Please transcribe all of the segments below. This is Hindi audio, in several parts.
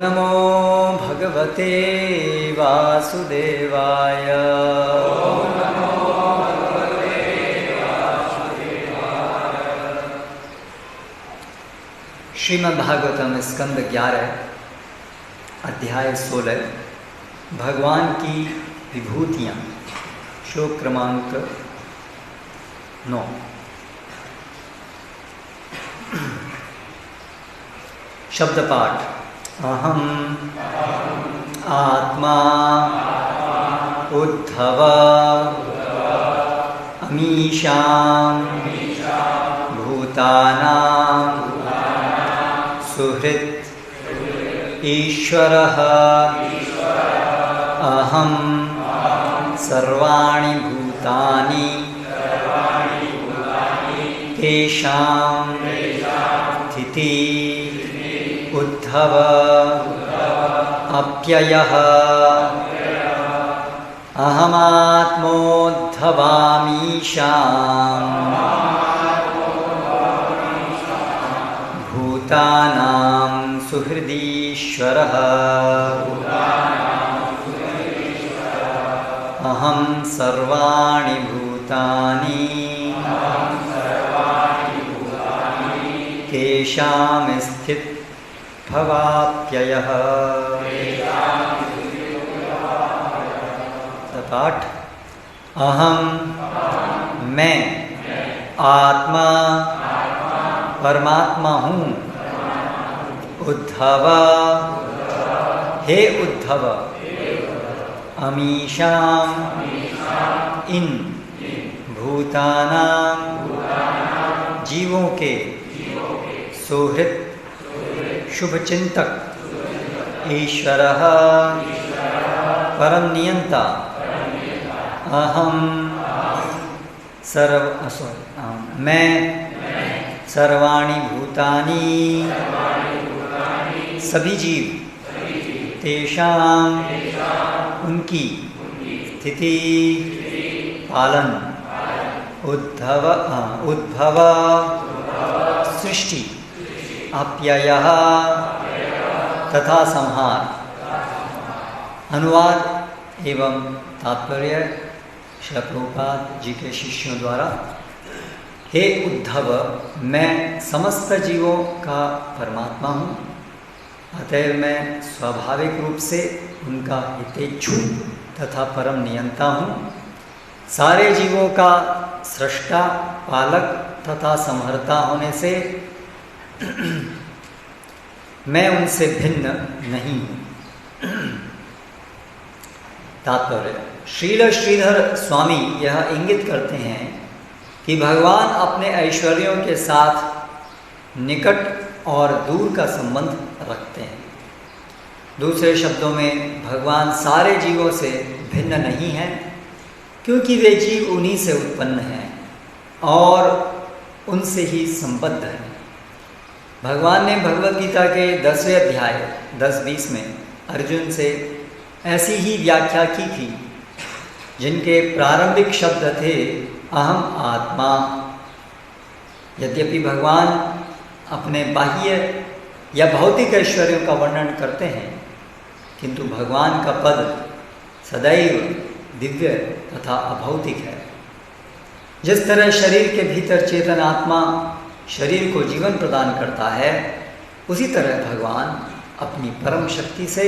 नमो भगवते वासुदेवाय। श्रीमद्भागवतम स्कंद 11 अध्याय 16 भगवान की विभूतियाँ, श्लोक क्रमांक 9। शब्द पाठ। अहम आत्मा उद्धव अमीशां भूतानां सुहृत् ईश्वरः अहम सर्वाणि भूतानि तेषां स्थिति उद्धव अप्ययः अहमात्मोद्धवामीशां भूतानां सुहृदीश्वरः अहं सर्वाणि भूतानि तेषां स्थित भवाप्ययः। पाठ। अहम मैं आत्मा परमात्मा हूँ। उद्धव हे उद्धव अमीशां इन भूतानां जीवों के सुहृत् शुभचिंतक ईश्वरः परम नियंता अहम मैं सर्वाणि भूतानि सभी जीव तेषां उनकी स्थिति पालन उद्भव सृष्टि अप्ययः तथा संहार। अनुवाद एवं तात्पर्य श्रील प्रभुपाद जी के शिष्यों द्वारा। हे उद्धव, मैं समस्त जीवों का परमात्मा हूँ, अतएव मैं स्वाभाविक रूप से उनका हितेच्छु तथा परम नियंता हूँ। सारे जीवों का सृष्टा, पालक तथा संहर्ता होने से मैं उनसे भिन्न नहीं हूँ। तात्पर्य। श्रील श्रीधर स्वामी यह इंगित करते हैं कि भगवान अपने ऐश्वर्यों के साथ निकट और दूर का संबंध रखते हैं। दूसरे शब्दों में भगवान सारे जीवों से भिन्न नहीं हैं, क्योंकि वे जीव उन्हीं से उत्पन्न हैं और उनसे ही संबद्ध हैं। भगवान ने भगवद गीता के 10वें अध्याय 10-20 में अर्जुन से ऐसी ही व्याख्या की थी, जिनके प्रारंभिक शब्द थे अहम आत्मा। यद्यपि भगवान अपने बाह्य या भौतिक ऐश्वर्यों का वर्णन करते हैं, किंतु भगवान का पद सदैव दिव्य तथा अभौतिक है। जिस तरह शरीर के भीतर चेतन आत्मा शरीर को जीवन प्रदान करता है, उसी तरह भगवान अपनी परम शक्ति से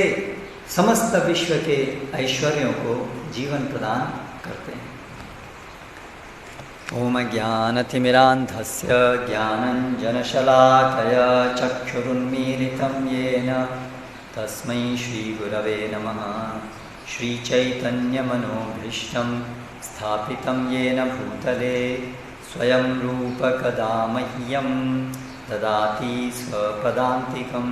समस्त विश्व के ऐश्वर्यों को जीवन प्रदान करते हैं। ओम ज्ञानतिमिरान्धस्य ज्ञानञ्जनशलाकया चक्षुरुन्मीलितं येन तस्मै श्रीगुरवे नमः। श्रीचैतन्यमनोभीष्टं स्थापितं येन भूतले स्वयं रूप कदा मह्यं ददाति स्वपदान्तिकं।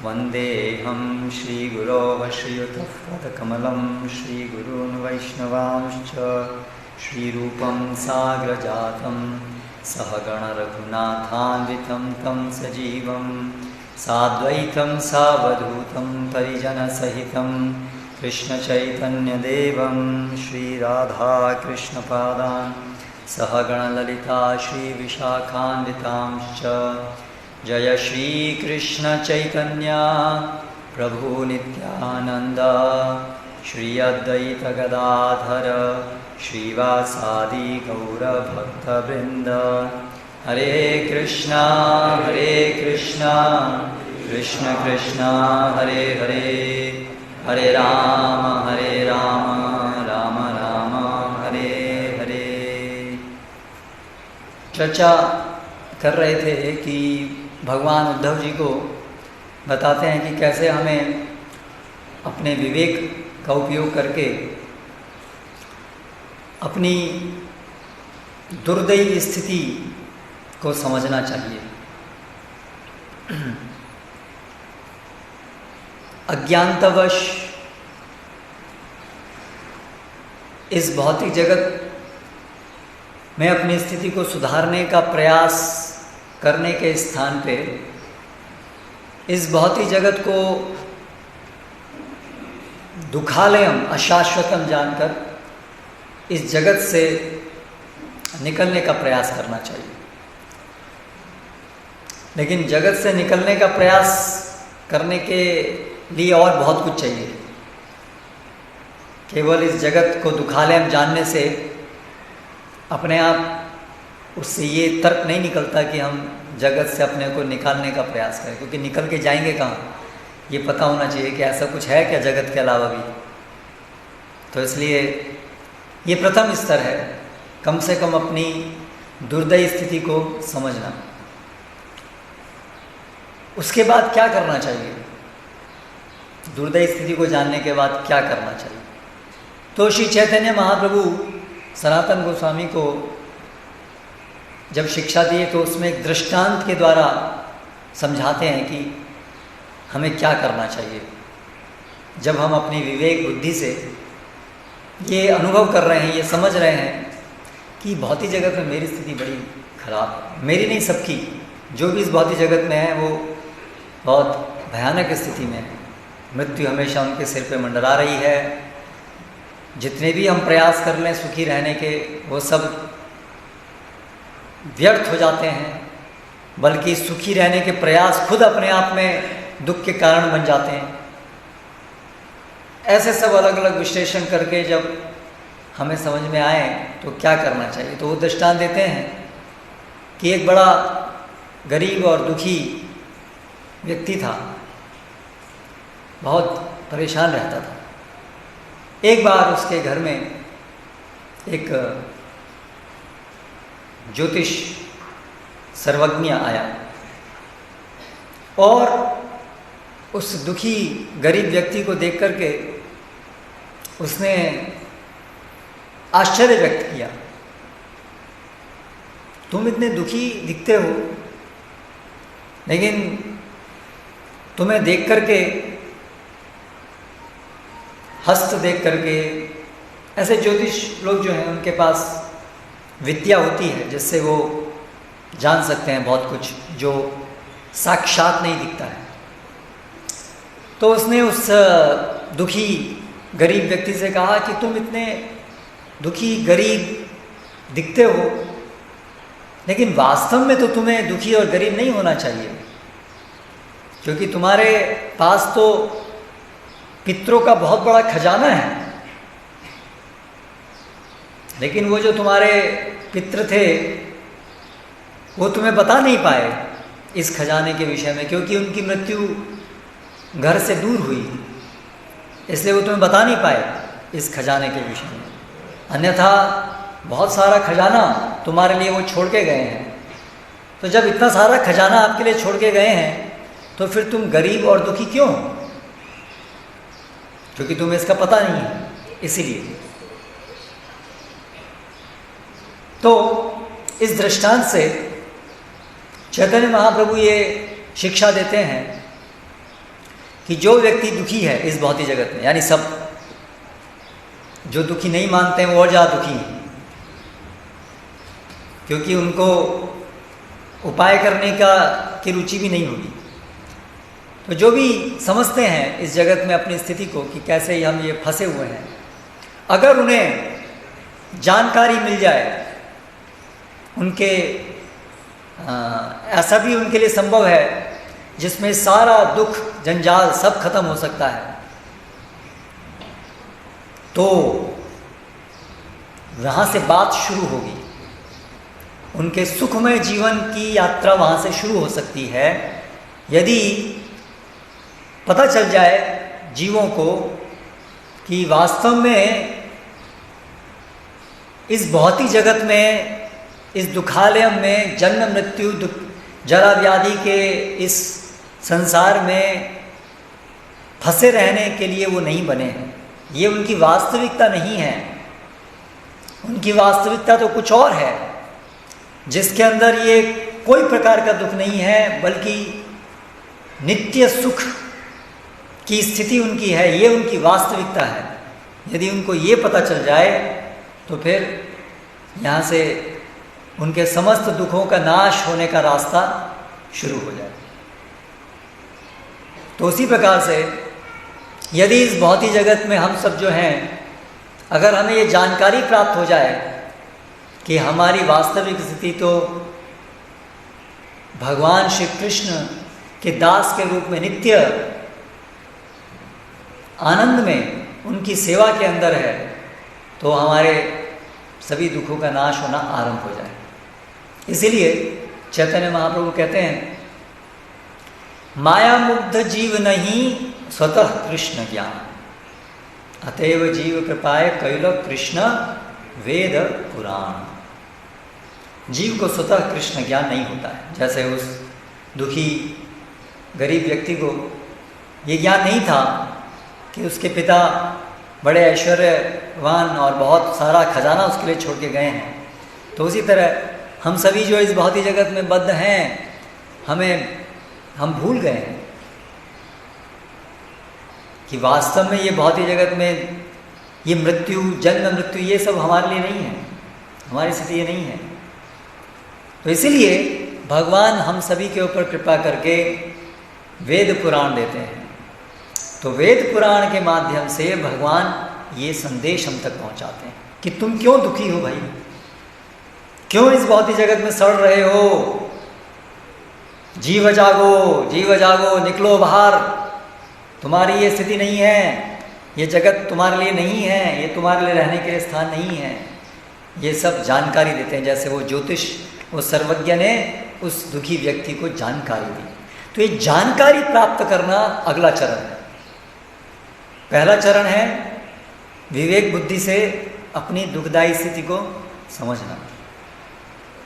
वन्देऽहं श्रीगुरोः श्रीयुतः पदकमलं श्रीगुरून् वैष्णवांश्च श्रीरूपं साग्रजातं सहगणरघुनाथान्वितं तं सजीवं साद्वैतं सावधूतं परिजनसहितं कृष्णचैतन्यदेवं श्रीराधाकृष्णपादान् सहगणललिता श्रीविशाखान्वितांश्च। जय श्री कृष्ण चैतन्य प्रभु नित्यानंद श्री अद्वैत गदाधर श्रीवासादि गौरभक्तवृंद। हरे कृष्णा कृष्ण कृष्ण हरे हरे, हरे राम राम राम हरे हरे। चर्चा कर रहे थे कि भगवान उद्धव जी को बताते हैं कि कैसे हमें अपने विवेक का उपयोग करके अपनी दुर्दैवी स्थिति को समझना चाहिए। अज्ञानतावश इस भौतिक जगत में अपनी स्थिति को सुधारने का प्रयास करने के स्थान पे इस भौतिक जगत को दुखालयम अशाश्वतम जानकर इस जगत से निकलने का प्रयास करना चाहिए। लेकिन जगत से निकलने का प्रयास करने के लिए और बहुत कुछ चाहिए। केवल इस जगत को दुखालयम जानने से अपने आप उससे ये तर्क नहीं निकलता कि हम जगत से अपने को निकालने का प्रयास करें, क्योंकि निकल के जाएंगे कहाँ, ये पता होना चाहिए कि ऐसा कुछ है क्या जगत के अलावा भी। तो इसलिए ये प्रथम स्तर है, कम से कम अपनी दुर्दैवी स्थिति को समझना। उसके बाद क्या करना चाहिए, दुर्दैवी स्थिति को जानने के बाद क्या करना चाहिए। तो श्री चैतन्य महाप्रभु सनातन गोस्वामी को जब शिक्षा दिए तो उसमें एक दृष्टांत के द्वारा समझाते हैं कि हमें क्या करना चाहिए। जब हम अपनी विवेक बुद्धि से ये अनुभव कर रहे हैं, ये समझ रहे हैं कि भौतिक जगत में मेरी स्थिति बड़ी खराब है, मेरी नहीं सबकी, जो भी इस भौतिक जगत में है वो बहुत भयानक स्थिति में है। मृत्यु हमेशा उनके सिर पे मंडरा रही है। जितने भी हम प्रयास कर लें सुखी रहने के, वो सब व्यर्थ हो जाते हैं, बल्कि सुखी रहने के प्रयास खुद अपने आप में दुख के कारण बन जाते हैं। ऐसे सब अलग अलग विश्लेषण करके जब हमें समझ में आए तो क्या करना चाहिए, तो वो दृष्टांत देते हैं कि एक बड़ा गरीब और दुखी व्यक्ति था, बहुत परेशान रहता था। एक बार उसके घर में एक ज्योतिष सर्वज्ञ आया और उस दुखी गरीब व्यक्ति को देख करके उसने आश्चर्य व्यक्त किया, तुम इतने दुखी दिखते हो, लेकिन तुम्हें देख करके, हस्त देख करके, ऐसे ज्योतिष लोग जो हैं उनके पास विद्या होती है जिससे वो जान सकते हैं बहुत कुछ जो साक्षात नहीं दिखता है। तो उसने उस दुखी गरीब व्यक्ति से कहा कि तुम इतने दुखी गरीब दिखते हो, लेकिन वास्तव में तो तुम्हें दुखी और गरीब नहीं होना चाहिए, क्योंकि तुम्हारे पास तो पितरों का बहुत बड़ा खजाना है। लेकिन वो जो तुम्हारे पितृ थे वो तुम्हें बता नहीं पाए इस खजाने के विषय में, क्योंकि उनकी मृत्यु घर से दूर हुई, इसलिए वो तुम्हें बता नहीं पाए इस खजाने के विषय में। अन्यथा बहुत सारा खजाना तुम्हारे लिए वो छोड़ के गए हैं। तो जब इतना सारा खजाना आपके लिए छोड़ के गए हैं तो फिर तुम गरीब और दुखी क्यों? क्योंकि तुम्हें इसका पता नहीं है, इसीलिए। तो इस दृष्टांत से चैतन्य महाप्रभु ये शिक्षा देते हैं कि जो व्यक्ति दुखी है इस भौतिक जगत में, यानी सब जो दुखी नहीं मानते हैं वो और ज़्यादा दुखी हैं, क्योंकि उनको उपाय करने की रुचि भी नहीं होगी। तो जो भी समझते हैं इस जगत में अपनी स्थिति को कि कैसे हम ये फंसे हुए हैं, अगर उन्हें जानकारी मिल जाए, उनके ऐसा भी उनके लिए संभव है जिसमें सारा दुख जंजाल सब खत्म हो सकता है। तो वहाँ से बात शुरू होगी, उनके सुखमय जीवन की यात्रा वहाँ से शुरू हो सकती है यदि पता चल जाए जीवों को कि वास्तव में इस भौतिक जगत में, इस दुखालय में, जन्म मृत्यु जरा व्याधि के इस संसार में फंसे रहने के लिए वो नहीं बने हैं। ये उनकी वास्तविकता नहीं है। उनकी वास्तविकता तो कुछ और है, जिसके अंदर ये कोई प्रकार का दुख नहीं है, बल्कि नित्य सुख की स्थिति उनकी है। ये उनकी वास्तविकता है। यदि उनको ये पता चल जाए तो फिर यहाँ से उनके समस्त दुखों का नाश होने का रास्ता शुरू हो जाए। तो उसी प्रकार से यदि इस भौतिक जगत में हम सब जो हैं, अगर हमें ये जानकारी प्राप्त हो जाए कि हमारी वास्तविक स्थिति तो भगवान श्री कृष्ण के दास के रूप में नित्य आनंद में उनकी सेवा के अंदर है, तो हमारे सभी दुखों का नाश होना आरंभ हो जाए। इसीलिए चैतन्य महाप्रभु कहते हैं, माया मुग्ध जीव नहीं स्वतः कृष्ण ज्ञान, अतएव जीव कृपाय कैल कृष्ण वेद पुराण। जीव को स्वतः कृष्ण ज्ञान नहीं होता है। जैसे उस दुखी गरीब व्यक्ति को ये ज्ञान नहीं था कि उसके पिता बड़े ऐश्वर्यवान और बहुत सारा खजाना उसके लिए छोड़ के गए हैं। तो उसी तरह हम सभी जो इस भौतिक जगत में बद्ध हैं, हम भूल गए हैं कि वास्तव में ये भौतिक जगत में ये मृत्यु, जन्म मृत्यु, ये सब हमारे लिए नहीं है, हमारी स्थिति ये नहीं है। तो इसीलिए भगवान हम सभी के ऊपर कृपा करके वेद पुराण देते हैं। तो वेद पुराण के माध्यम से भगवान ये संदेश हम तक पहुंचाते हैं कि तुम क्यों दुखी हो भाई, क्यों इस भौतिक जगत में सड़ रहे हो, जीव जागो, जीव जागो, निकलो बाहर। तुम्हारी ये स्थिति नहीं है, ये जगत तुम्हारे लिए नहीं है, ये तुम्हारे लिए रहने के लिए स्थान नहीं है। ये सब जानकारी देते हैं। जैसे वो ज्योतिष, वो सर्वज्ञ ने उस दुखी व्यक्ति को जानकारी दी। तो ये जानकारी प्राप्त करना अगला चरण है। पहला चरण है विवेक बुद्धि से अपनी दुखदायी स्थिति को समझना।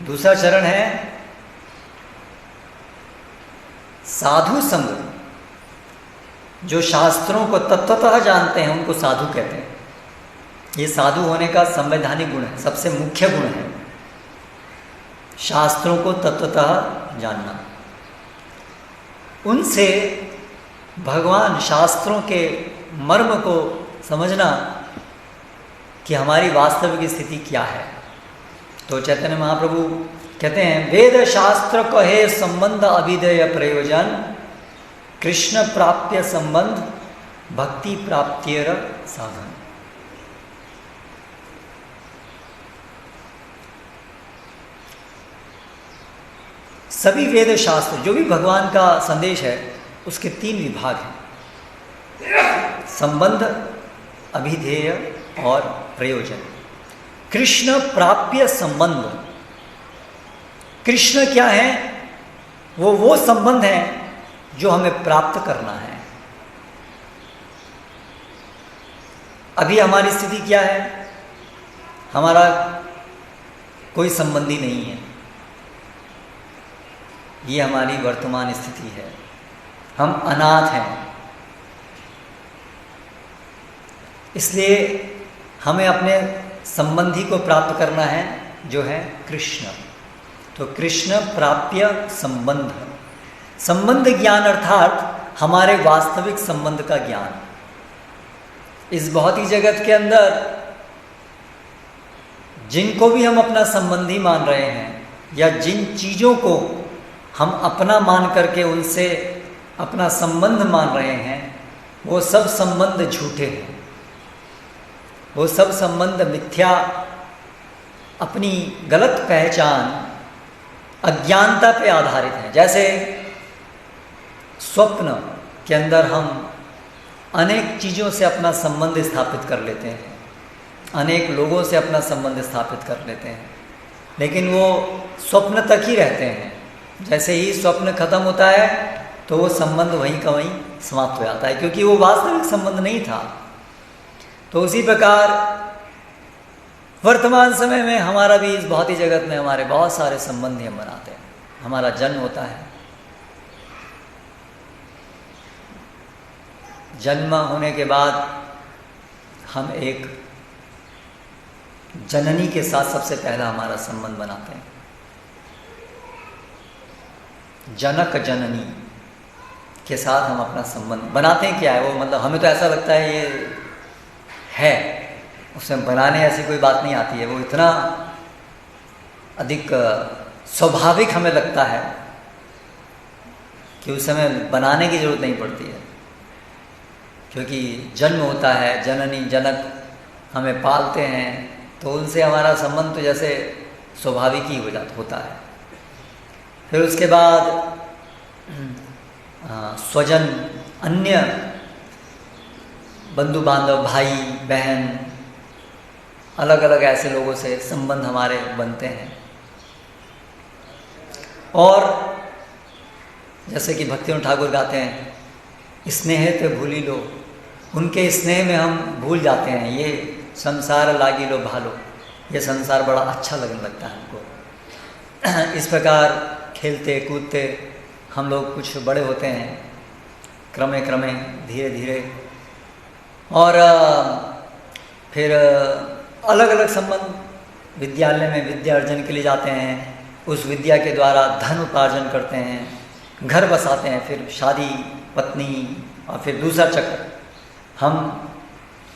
दूसरा चरण है साधु संग, जो शास्त्रों को तत्वतः जानते हैं उनको साधु कहते हैं। ये साधु होने का संवैधानिक गुण है, सबसे मुख्य गुण है शास्त्रों को तत्वतः जानना। उनसे भगवान शास्त्रों के मर्म को समझना कि हमारी वास्तविक स्थिति क्या है। तो चैतन्य महाप्रभु कहते हैं, वेद शास्त्र कहे संबंध अभिधेय प्रयोजन, कृष्ण प्राप्य संबंध भक्ति प्राप्तिर साधन। सभी वेद शास्त्र जो भी भगवान का संदेश है उसके 3 विभाग हैं, संबंध, अभिधेय और प्रयोजन। कृष्ण प्राप्य संबंध, कृष्ण क्या है? वो संबंध है जो हमें प्राप्त करना है। अभी हमारी स्थिति क्या है? हमारा कोई संबंधी नहीं है, ये हमारी वर्तमान स्थिति है। हम अनाथ हैं। इसलिए हमें अपने संबंधी को प्राप्त करना है जो है कृष्ण। तो कृष्ण प्राप्य संबंध, संबंध ज्ञान अर्थात हमारे वास्तविक संबंध का ज्ञान। इस भौतिक जगत के अंदर जिनको भी हम अपना संबंधी मान रहे हैं या जिन चीज़ों को हम अपना मान करके उनसे अपना संबंध मान रहे हैं, वो सब संबंध झूठे हैं, वो सब संबंध मिथ्या, अपनी गलत पहचान, अज्ञानता पे आधारित है। जैसे स्वप्न के अंदर हम अनेक चीज़ों से अपना संबंध स्थापित कर लेते हैं, अनेक लोगों से अपना संबंध स्थापित कर लेते हैं, लेकिन वो स्वप्न तक ही रहते हैं। जैसे ही स्वप्न खत्म होता है तो वो संबंध वहीं का वहीं समाप्त हो जाता है, क्योंकि वो वास्तविक संबंध नहीं था। तो उसी प्रकार वर्तमान समय में हमारा भी इस भौतिक जगत में हमारे बहुत सारे संबंध हम बनाते हैं। हमारा जन्म होता है, जन्म होने के बाद हम एक जननी के साथ सबसे पहला हमारा संबंध बनाते हैं। जनक जननी के साथ हम अपना संबंध बनाते हैं। क्या है वो, मतलब हमें तो ऐसा लगता है ये है, उसमें बनाने ऐसी कोई बात नहीं आती है, वो इतना अधिक स्वाभाविक हमें लगता है कि उस समय बनाने की जरूरत नहीं पड़ती है, क्योंकि जन्म होता है, जननी जनक हमें पालते हैं, तो उनसे हमारा संबंध तो जैसे स्वाभाविक ही होता है। फिर उसके बाद स्वजन, अन्य बंधु बांधव, भाई बहन, अलग अलग ऐसे लोगों से संबंध हमारे बनते हैं। और जैसे कि भक्तिनाथ ठाकुर गाते हैं, स्नेह ते भूली लो, उनके स्नेह में हम भूल जाते हैं। ये संसार लागी लो भालो, ये संसार बड़ा अच्छा लगने लगता है हमको। इस प्रकार खेलते कूदते हम लोग कुछ बड़े होते हैं, क्रमे क्रमे धीरे धीरे, और फिर अलग अलग संबंध, विद्यालय में विद्या अर्जन के लिए जाते हैं, उस विद्या के द्वारा धन उपार्जन करते हैं, घर बसाते हैं, फिर शादी, पत्नी, और फिर दूसरा चक्र। हम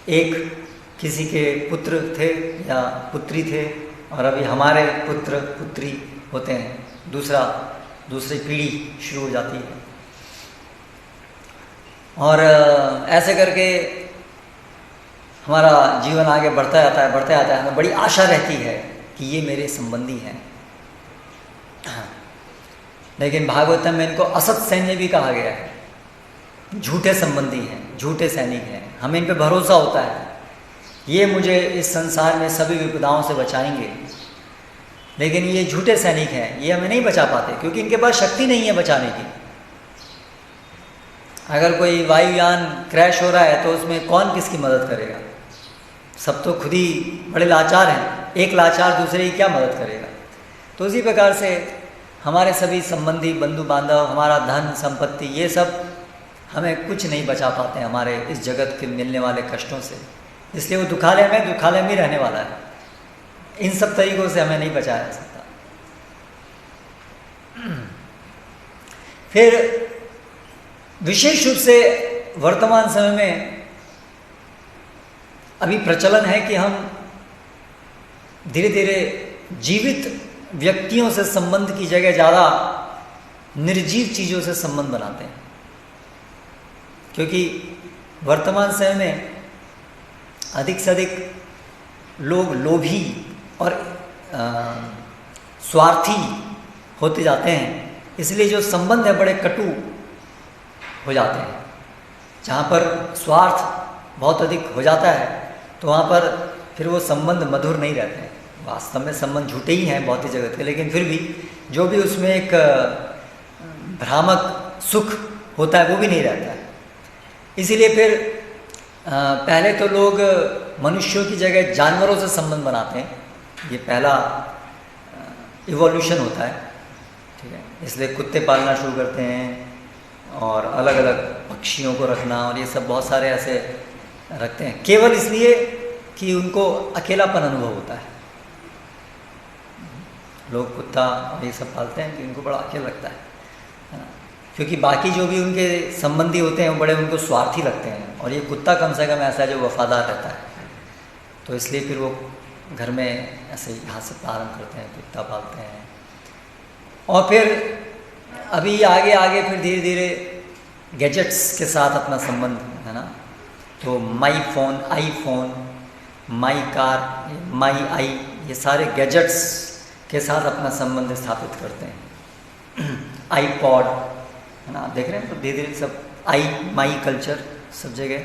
एक किसी के पुत्र थे या पुत्री थे, और अभी हमारे पुत्र पुत्री होते हैं, दूसरी पीढ़ी शुरू हो जाती है। और ऐसे करके हमारा जीवन आगे बढ़ता जाता है। हमें बड़ी आशा रहती है कि ये मेरे संबंधी हैं। लेकिन भागवतम में इनको असत सैन्य भी कहा गया है, झूठे संबंधी हैं, झूठे सैनिक हैं। हमें इन पे भरोसा होता है, ये मुझे इस संसार में सभी विपदाओं से बचाएंगे, लेकिन ये झूठे सैनिक हैं, ये हमें नहीं बचा पाते, क्योंकि इनके पास शक्ति नहीं है बचाने की। अगर कोई वायुयान क्रैश हो रहा है तो उसमें कौन किसकी मदद करेगा? सब तो खुद ही बड़े लाचार हैं, एक लाचार दूसरे की क्या मदद करेगा? तो उसी प्रकार से हमारे सभी संबंधी, बंधु बांधव, हमारा धन संपत्ति, ये सब हमें कुछ नहीं बचा पाते हैं हमारे इस जगत के मिलने वाले कष्टों से। इसलिए वो दुखालय में ही रहने वाला है। इन सब तरीकों से हमें नहीं बचाया जा सकता। फिर विशेष रूप से वर्तमान समय में अभी प्रचलन है कि हम धीरे धीरे जीवित व्यक्तियों से संबंध की जगह ज़्यादा निर्जीव चीज़ों से संबंध बनाते हैं, क्योंकि वर्तमान समय में अधिक से अधिक लोग लोभी और स्वार्थी होते जाते हैं। इसलिए जो संबंध है बड़े कटु हो जाते हैं। जहाँ पर स्वार्थ बहुत अधिक हो जाता है तो वहाँ पर फिर वो संबंध मधुर नहीं रहते हैं। वास्तव में संबंध झूठे ही हैं भौतिक जगत के, लेकिन फिर भी जो भी उसमें एक भ्रामक सुख होता है वो भी नहीं रहता है। इसीलिए फिर पहले तो लोग मनुष्यों की जगह जानवरों से संबंध बनाते हैं। ये पहला इवोल्यूशन होता है, ठीक है। इसलिए कुत्ते पालना शुरू करते हैं और अलग अलग पक्षियों को रखना, और ये सब बहुत सारे ऐसे रखते हैं केवल इसलिए कि उनको अकेलापन अनुभव होता है। लोग कुत्ता और ये सब पालते हैं कि उनको बड़ा अकेला लगता है ना, क्योंकि बाकी जो भी उनके संबंधी होते हैं वो बड़े उनको स्वार्थी लगते हैं, और ये कुत्ता कम से कम ऐसा है जो वफादार रहता है। तो इसलिए फिर वो घर में ऐसे यहाँ से प्रारंभ करते हैं, कुत्ता पालते हैं। और फिर अभी आगे आगे फिर धीरे धीरे गैजेट्स के साथ अपना संबंध है ना। तो my phone, iPhone, my car, my I, ये सारे गैजेट्स के साथ अपना संबंध स्थापित करते हैं। आईपॉड है ना, देख रहे हैं, तो धीरे धीरे सब आई माई कल्चर सब जगह,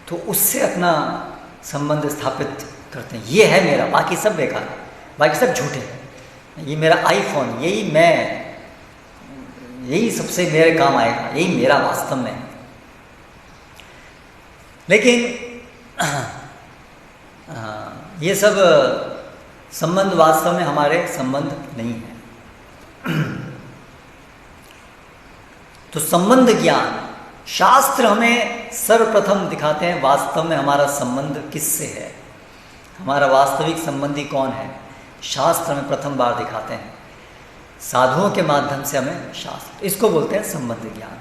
तो उससे अपना संबंध स्थापित करते हैं। ये है मेरा, बाकी सब बेकार है, बाकी सब झूठे हैं। ये मेरा आईफोन, यही मैं, यही सबसे मेरे काम आएगा, यही मेरा वास्तव में है। लेकिन ये सब संबंध वास्तव में हमारे संबंध नहीं है। तो संबंध ज्ञान, शास्त्र हमें सर्वप्रथम दिखाते हैं वास्तव में हमारा संबंध किससे है, हमारा वास्तविक संबंधी कौन है। शास्त्र हमें प्रथम बार दिखाते हैं, साधुओं के माध्यम से हमें शास्त्र, इसको बोलते हैं संबंध ज्ञान।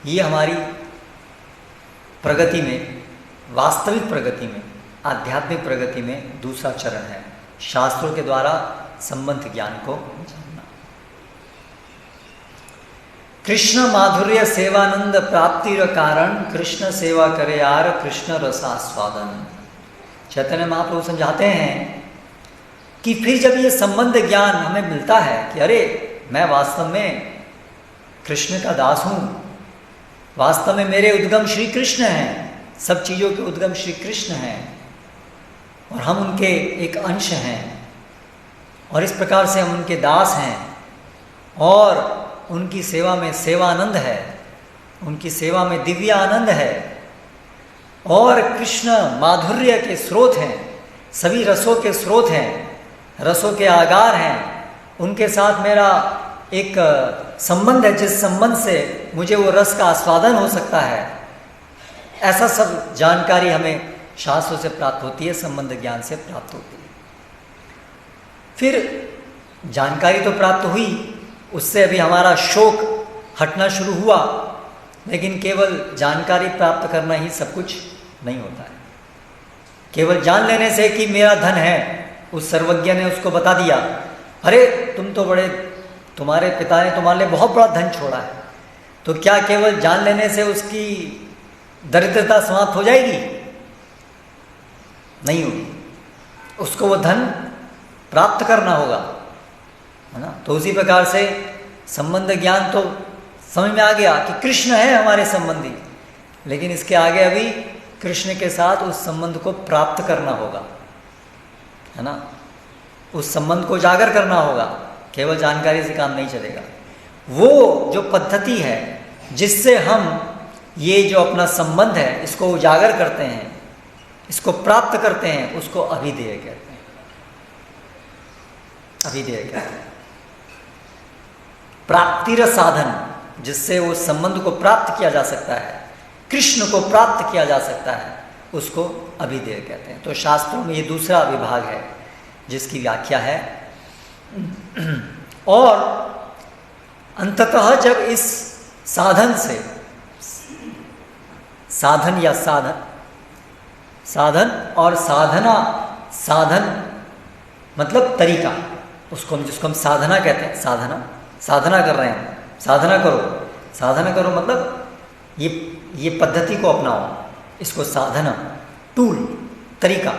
ये हमारी प्रगति में, वास्तविक प्रगति में, आध्यात्मिक प्रगति में दूसरा चरण है, शास्त्रों के द्वारा संबंध ज्ञान को जानना। कृष्ण माधुर्य सेवानंद प्राप्तिर कारण, कृष्ण सेवा करे यार कृष्ण रसास्वादन। चैतन्य महाप्रभु समझाते हैं कि फिर जब ये संबंध ज्ञान हमें मिलता है कि अरे मैं वास्तव में कृष्ण का दास हूँ, वास्तव में मेरे उद्गम श्री कृष्ण हैं, सब चीज़ों के उद्गम श्री कृष्ण हैं और हम उनके एक अंश हैं, और इस प्रकार से हम उनके दास हैं और उनकी सेवा में सेवानंद है, उनकी सेवा में दिव्य आनंद है, और कृष्ण माधुर्य के स्रोत हैं, सभी रसों के स्रोत हैं, रसों के आगार हैं, उनके साथ मेरा एक संबंध है जिस संबंध से मुझे वो रस का आस्वादन हो सकता है। ऐसा सब जानकारी हमें शास्त्रों से प्राप्त होती है, संबंध ज्ञान से प्राप्त होती है। फिर जानकारी तो प्राप्त हुई, उससे अभी हमारा शोक हटना शुरू हुआ, लेकिन केवल जानकारी प्राप्त करना ही सब कुछ नहीं होता है। केवल जान लेने से कि मेरा धन है, उस सर्वज्ञ ने उसको बता दिया, अरे तुम तो बड़े, तुम्हारे पिता ने तुम्हारे लिए बहुत बड़ा धन छोड़ा है, तो क्या केवल जान लेने से उसकी दरिद्रता समाप्त हो जाएगी? नहीं होगी, उसको वो धन प्राप्त करना होगा, है ना। तो उसी प्रकार से संबंध ज्ञान तो समझ में आ गया कि कृष्ण है हमारे संबंधी, लेकिन इसके आगे अभी कृष्ण के साथ उस संबंध को प्राप्त करना होगा, है ना। उस संबंध को उजागर करना होगा, केवल जानकारी से काम नहीं चलेगा। वो जो पद्धति है जिससे हम ये जो अपना संबंध है इसको उजागर करते हैं, इसको प्राप्त करते हैं, उसको अभिधेय कहते हैं। अभिधेय कहते हैं प्राप्तिर साधन, जिससे वो संबंध को प्राप्त किया जा सकता है, कृष्ण को प्राप्त किया जा सकता है, उसको अभिधेय कहते हैं। तो शास्त्रों में ये दूसरा विभाग है जिसकी व्याख्या है। और अंततः जब इस साधन से, साधन या साधन, साधन और साधना, साधन मतलब तरीका, उसको हम, जिसको हम साधना कहते हैं, साधना, साधना कर रहे हैं, साधना करो, साधना करो मतलब ये पद्धति को अपनाओ, इसको साधना, टूल, तरीका,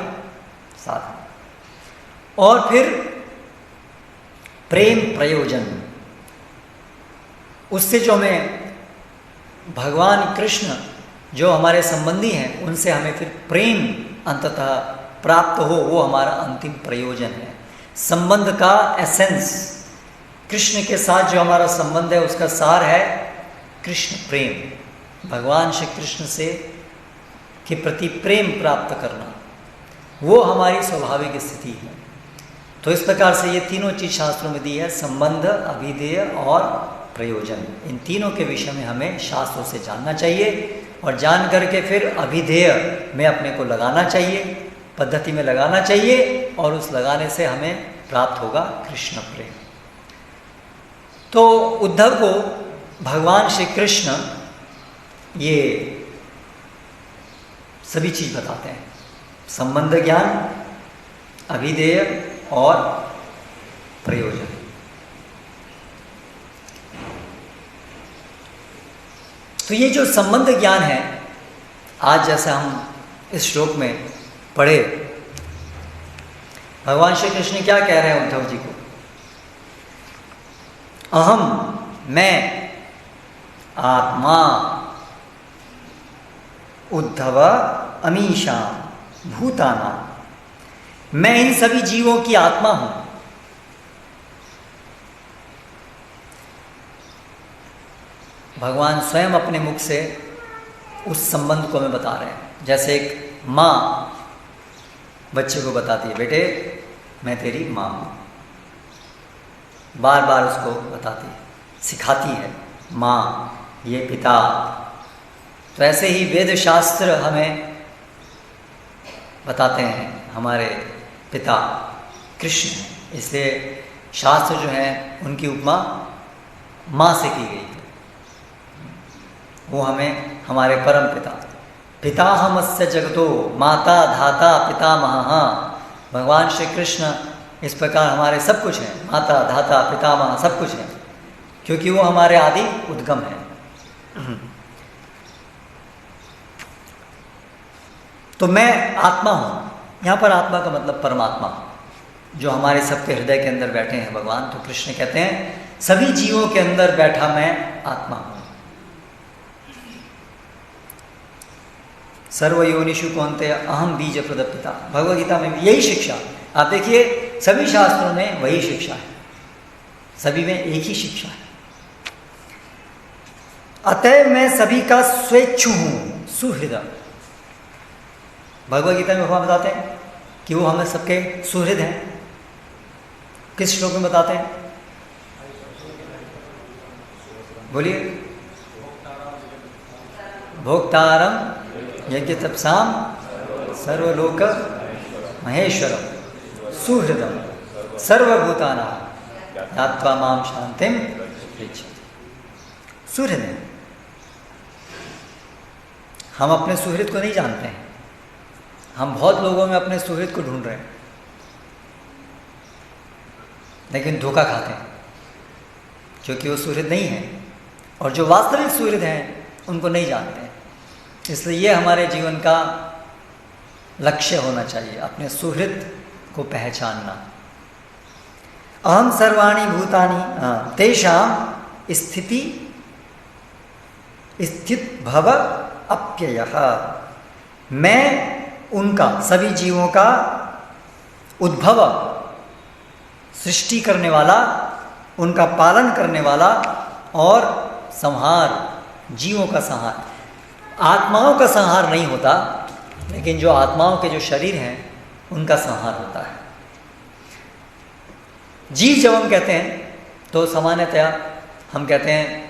साधन। और फिर प्रेम प्रयोजन, उससे जो हमें भगवान कृष्ण जो हमारे संबंधी हैं उनसे हमें फिर प्रेम अंततः प्राप्त हो, वो हमारा अंतिम प्रयोजन है। संबंध का एसेंस, कृष्ण के साथ जो हमारा संबंध है उसका सार है कृष्ण प्रेम, भगवान श्री कृष्ण से के प्रति प्रेम प्राप्त करना, वो हमारी स्वाभाविक स्थिति है। तो इस प्रकार से ये तीनों चीज शास्त्रों में दी है, संबंध, अभिधेय और प्रयोजन। इन तीनों के विषय में हमें शास्त्रों से जानना चाहिए और जान करके फिर अभिधेय में अपने को लगाना चाहिए, पद्धति में लगाना चाहिए, और उस लगाने से हमें प्राप्त होगा कृष्ण प्रेम। तो उद्धव को भगवान श्री कृष्ण ये सभी चीज बताते हैं, संबंध ज्ञान, अभिधेय और प्रयोजन। तो ये जो संबंध ज्ञान है, आज जैसे हम इस श्लोक में पढ़े, भगवान श्री कृष्ण क्या कह रहे हैं उद्धव जी को? अहम, मैं, आत्मा उद्धव अमीशाम भूताना, मैं इन सभी जीवों की आत्मा हूं। भगवान स्वयं अपने मुख से उस संबंध को हमें बता रहे हैं। जैसे एक माँ बच्चे को बताती है, बेटे मैं तेरी माँ हूँ, बार बार उसको बताती है, सिखाती है, माँ ये पिता। तो ऐसे ही वेद शास्त्र हमें बताते हैं हमारे पिता कृष्ण हैं, इसलिए शास्त्र जो हैं उनकी उपमा माँ से की गई। वो हमें हमारे परम पिता, पिताहमस्य जगतो माता धाता पितामहः, भगवान श्री कृष्ण इस प्रकार हमारे सब कुछ हैं, माता धाता पितामह सब कुछ है, क्योंकि वो हमारे आदि उद्गम है। तो मैं आत्मा हूँ, यहाँ पर आत्मा का मतलब परमात्मा, जो हमारे सबके हृदय के अंदर बैठे हैं भगवान। तो कृष्ण कहते हैं सभी जीवों के अंदर बैठा मैं आत्मा हूँ। सर्वयोनिषु कौन्तेय अहम बीज प्रदपिता, भगवद गीता में भी यही शिक्षा। आप देखिए सभी शास्त्रों में वही शिक्षा है, सभी में एक ही शिक्षा है। अतः मैं सभी का स्वेच्छु हूँ सुहृद। भगवद गीता में भगवान बताते हैं कि वो हमें सबके सुहृद हैं। किस श्लोक में बताते हैं? बोलिए। भोक्तारम यज्ञ तपसाम सर्वलोक महेश्वरम सुहृदम सर्वभूतानां ज्ञात्वा माम शांतिम पृच्छति। सुहृद है। हम अपने सुहृद को नहीं जानते हैं, हम बहुत लोगों में अपने सुहृद को ढूंढ रहे हैं, लेकिन धोखा खाते हैं, क्योंकि वो सुहृद नहीं है, और जो वास्तविक सुहृद हैं उनको नहीं जानते हैं। इसलिए ये हमारे जीवन का लक्ष्य होना चाहिए, अपने सुहृद को पहचानना। अहम सर्वाणि भूतानि तेषां स्थिति स्थित भव अप्ययः, मैं उनका, सभी जीवों का उद्भव, सृष्टि करने वाला, उनका पालन करने वाला और संहार, जीवों का संहार। आत्माओं का संहार नहीं होता, लेकिन जो आत्माओं के जो शरीर हैं उनका संहार होता है। जीव जब हम कहते हैं तो सामान्यतया हम कहते हैं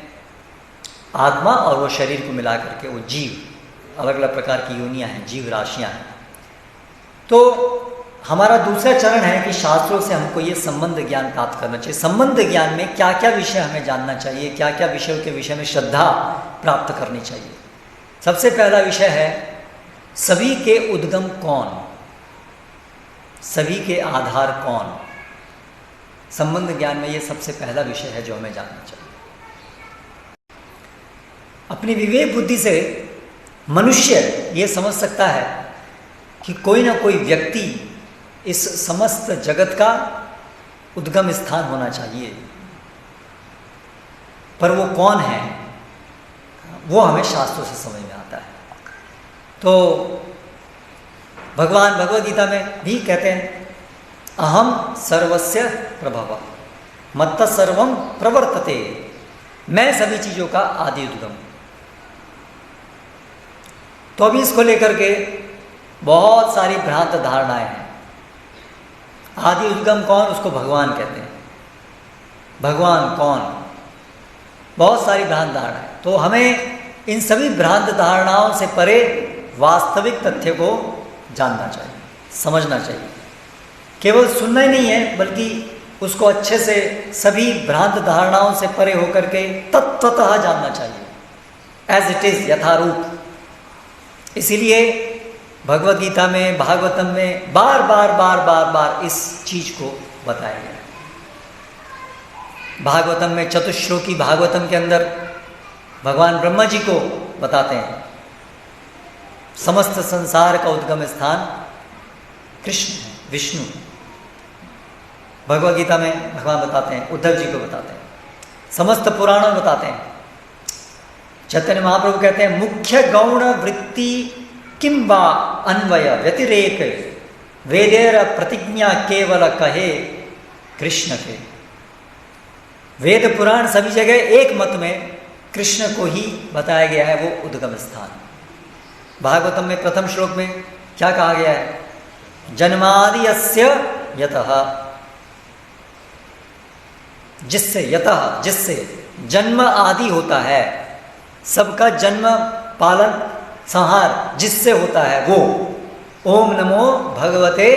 आत्मा और वो शरीर को मिला करके वो जीव, अलग अलग प्रकार की योनियां हैं, जीव राशियां हैं। तो हमारा दूसरा चरण है कि शास्त्रों से हमको ये संबंध ज्ञान प्राप्त करना चाहिए। संबंध ज्ञान में क्या क्या विषय हमें जानना चाहिए, क्या क्या विषयों के विषय में श्रद्धा प्राप्त करनी चाहिए। सबसे पहला विषय है सभी के उद्गम कौन, सभी के आधार कौन। संबंध ज्ञान में ये सबसे पहला विषय है जो हमें जानना चाहिए। अपनी विवेक बुद्धि से मनुष्य ये समझ सकता है कि कोई ना कोई व्यक्ति इस समस्त जगत का उद्गम स्थान होना चाहिए, पर वो कौन है वो हमें शास्त्रों से समझ में आता है। तो भगवान भगवद गीता में भी कहते हैं अहम सर्वस्य प्रभव मत्त सर्वम प्रवर्तते, मैं सभी चीज़ों का आदि उद्गम। तो अभी इसको लेकर के बहुत सारी भ्रांत धारणाएं हैं। आदि उद्गम कौन, उसको भगवान कहते हैं। भगवान कौन, बहुत सारी भ्रांत धारणाएं। तो हमें इन सभी भ्रांत धारणाओं से परे वास्तविक तथ्य को जानना चाहिए, समझना चाहिए। केवल सुनना ही नहीं है, बल्कि उसको अच्छे से सभी भ्रांत धारणाओं से परे होकर के तत्वतः जानना चाहिए, एज इट इज, यथारूप। इसीलिए भगवद गीता में, भागवतम में बार बार बार बार बार इस चीज को बताया गया। भागवतम में चतुश्लोकी भागवतम के अंदर भगवान ब्रह्मा जी को बताते हैं समस्त संसार का उद्गम स्थान कृष्ण है, विष्णु। भगवद गीता में भगवान बताते हैं, उद्धव जी को बताते हैं, समस्त पुराणों में बताते हैं चैतन्य महाप्रभु कहते हैं मुख्य गौण वृत्ति किंबा अन्वय व्यतिरेक वेदेर प्रतिज्ञा केवल कहे कृष्ण के। वेद पुराण सभी जगह एक मत में कृष्ण को ही बताया गया है, वो उद्गम स्थान। भागवतम में प्रथम श्लोक में क्या कहा गया है? जन्मादि यस्य यतः, जिससे, यतः जिससे जन्म आदि होता है, सबका जन्म पालन संहार जिससे होता है वो। ओम नमो भगवते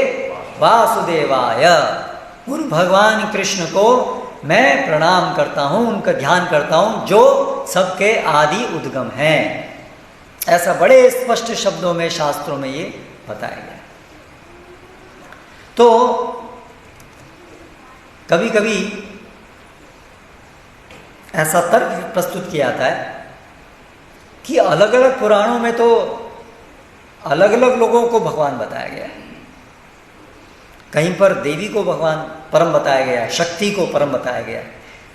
वासुदेवाय। उन भगवान कृष्ण को मैं प्रणाम करता हूँ, उनका ध्यान करता हूँ जो सबके आदि उद्गम हैं। ऐसा बड़े स्पष्ट शब्दों में शास्त्रों में ये बताया गया। तो कभी कभी ऐसा तर्क प्रस्तुत किया जाता है कि अलग अलग पुराणों में तो अलग अलग लोगों को भगवान बताया गया है। कहीं पर देवी को भगवान परम बताया गया है, शक्ति को परम बताया गया है,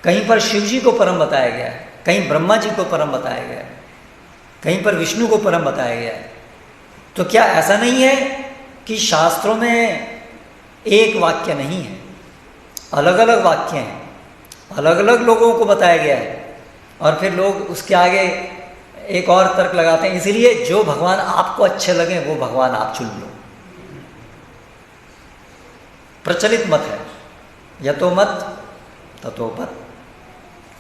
कहीं पर शिव जी को परम बताया गया है, कहीं ब्रह्मा जी को परम बताया गया है, कहीं पर विष्णु को परम बताया गया है। तो क्या ऐसा नहीं है कि शास्त्रों में एक वाक्य नहीं है, अलग अलग वाक्य हैं, अलग अलग लोगों को बताया गया है, और फिर लोग उसके आगे एक और तर्क लगाते हैं, इसीलिए जो भगवान आपको अच्छे लगे वो भगवान आप चुन लो। प्रचलित मत है, यतो मत ततो पत।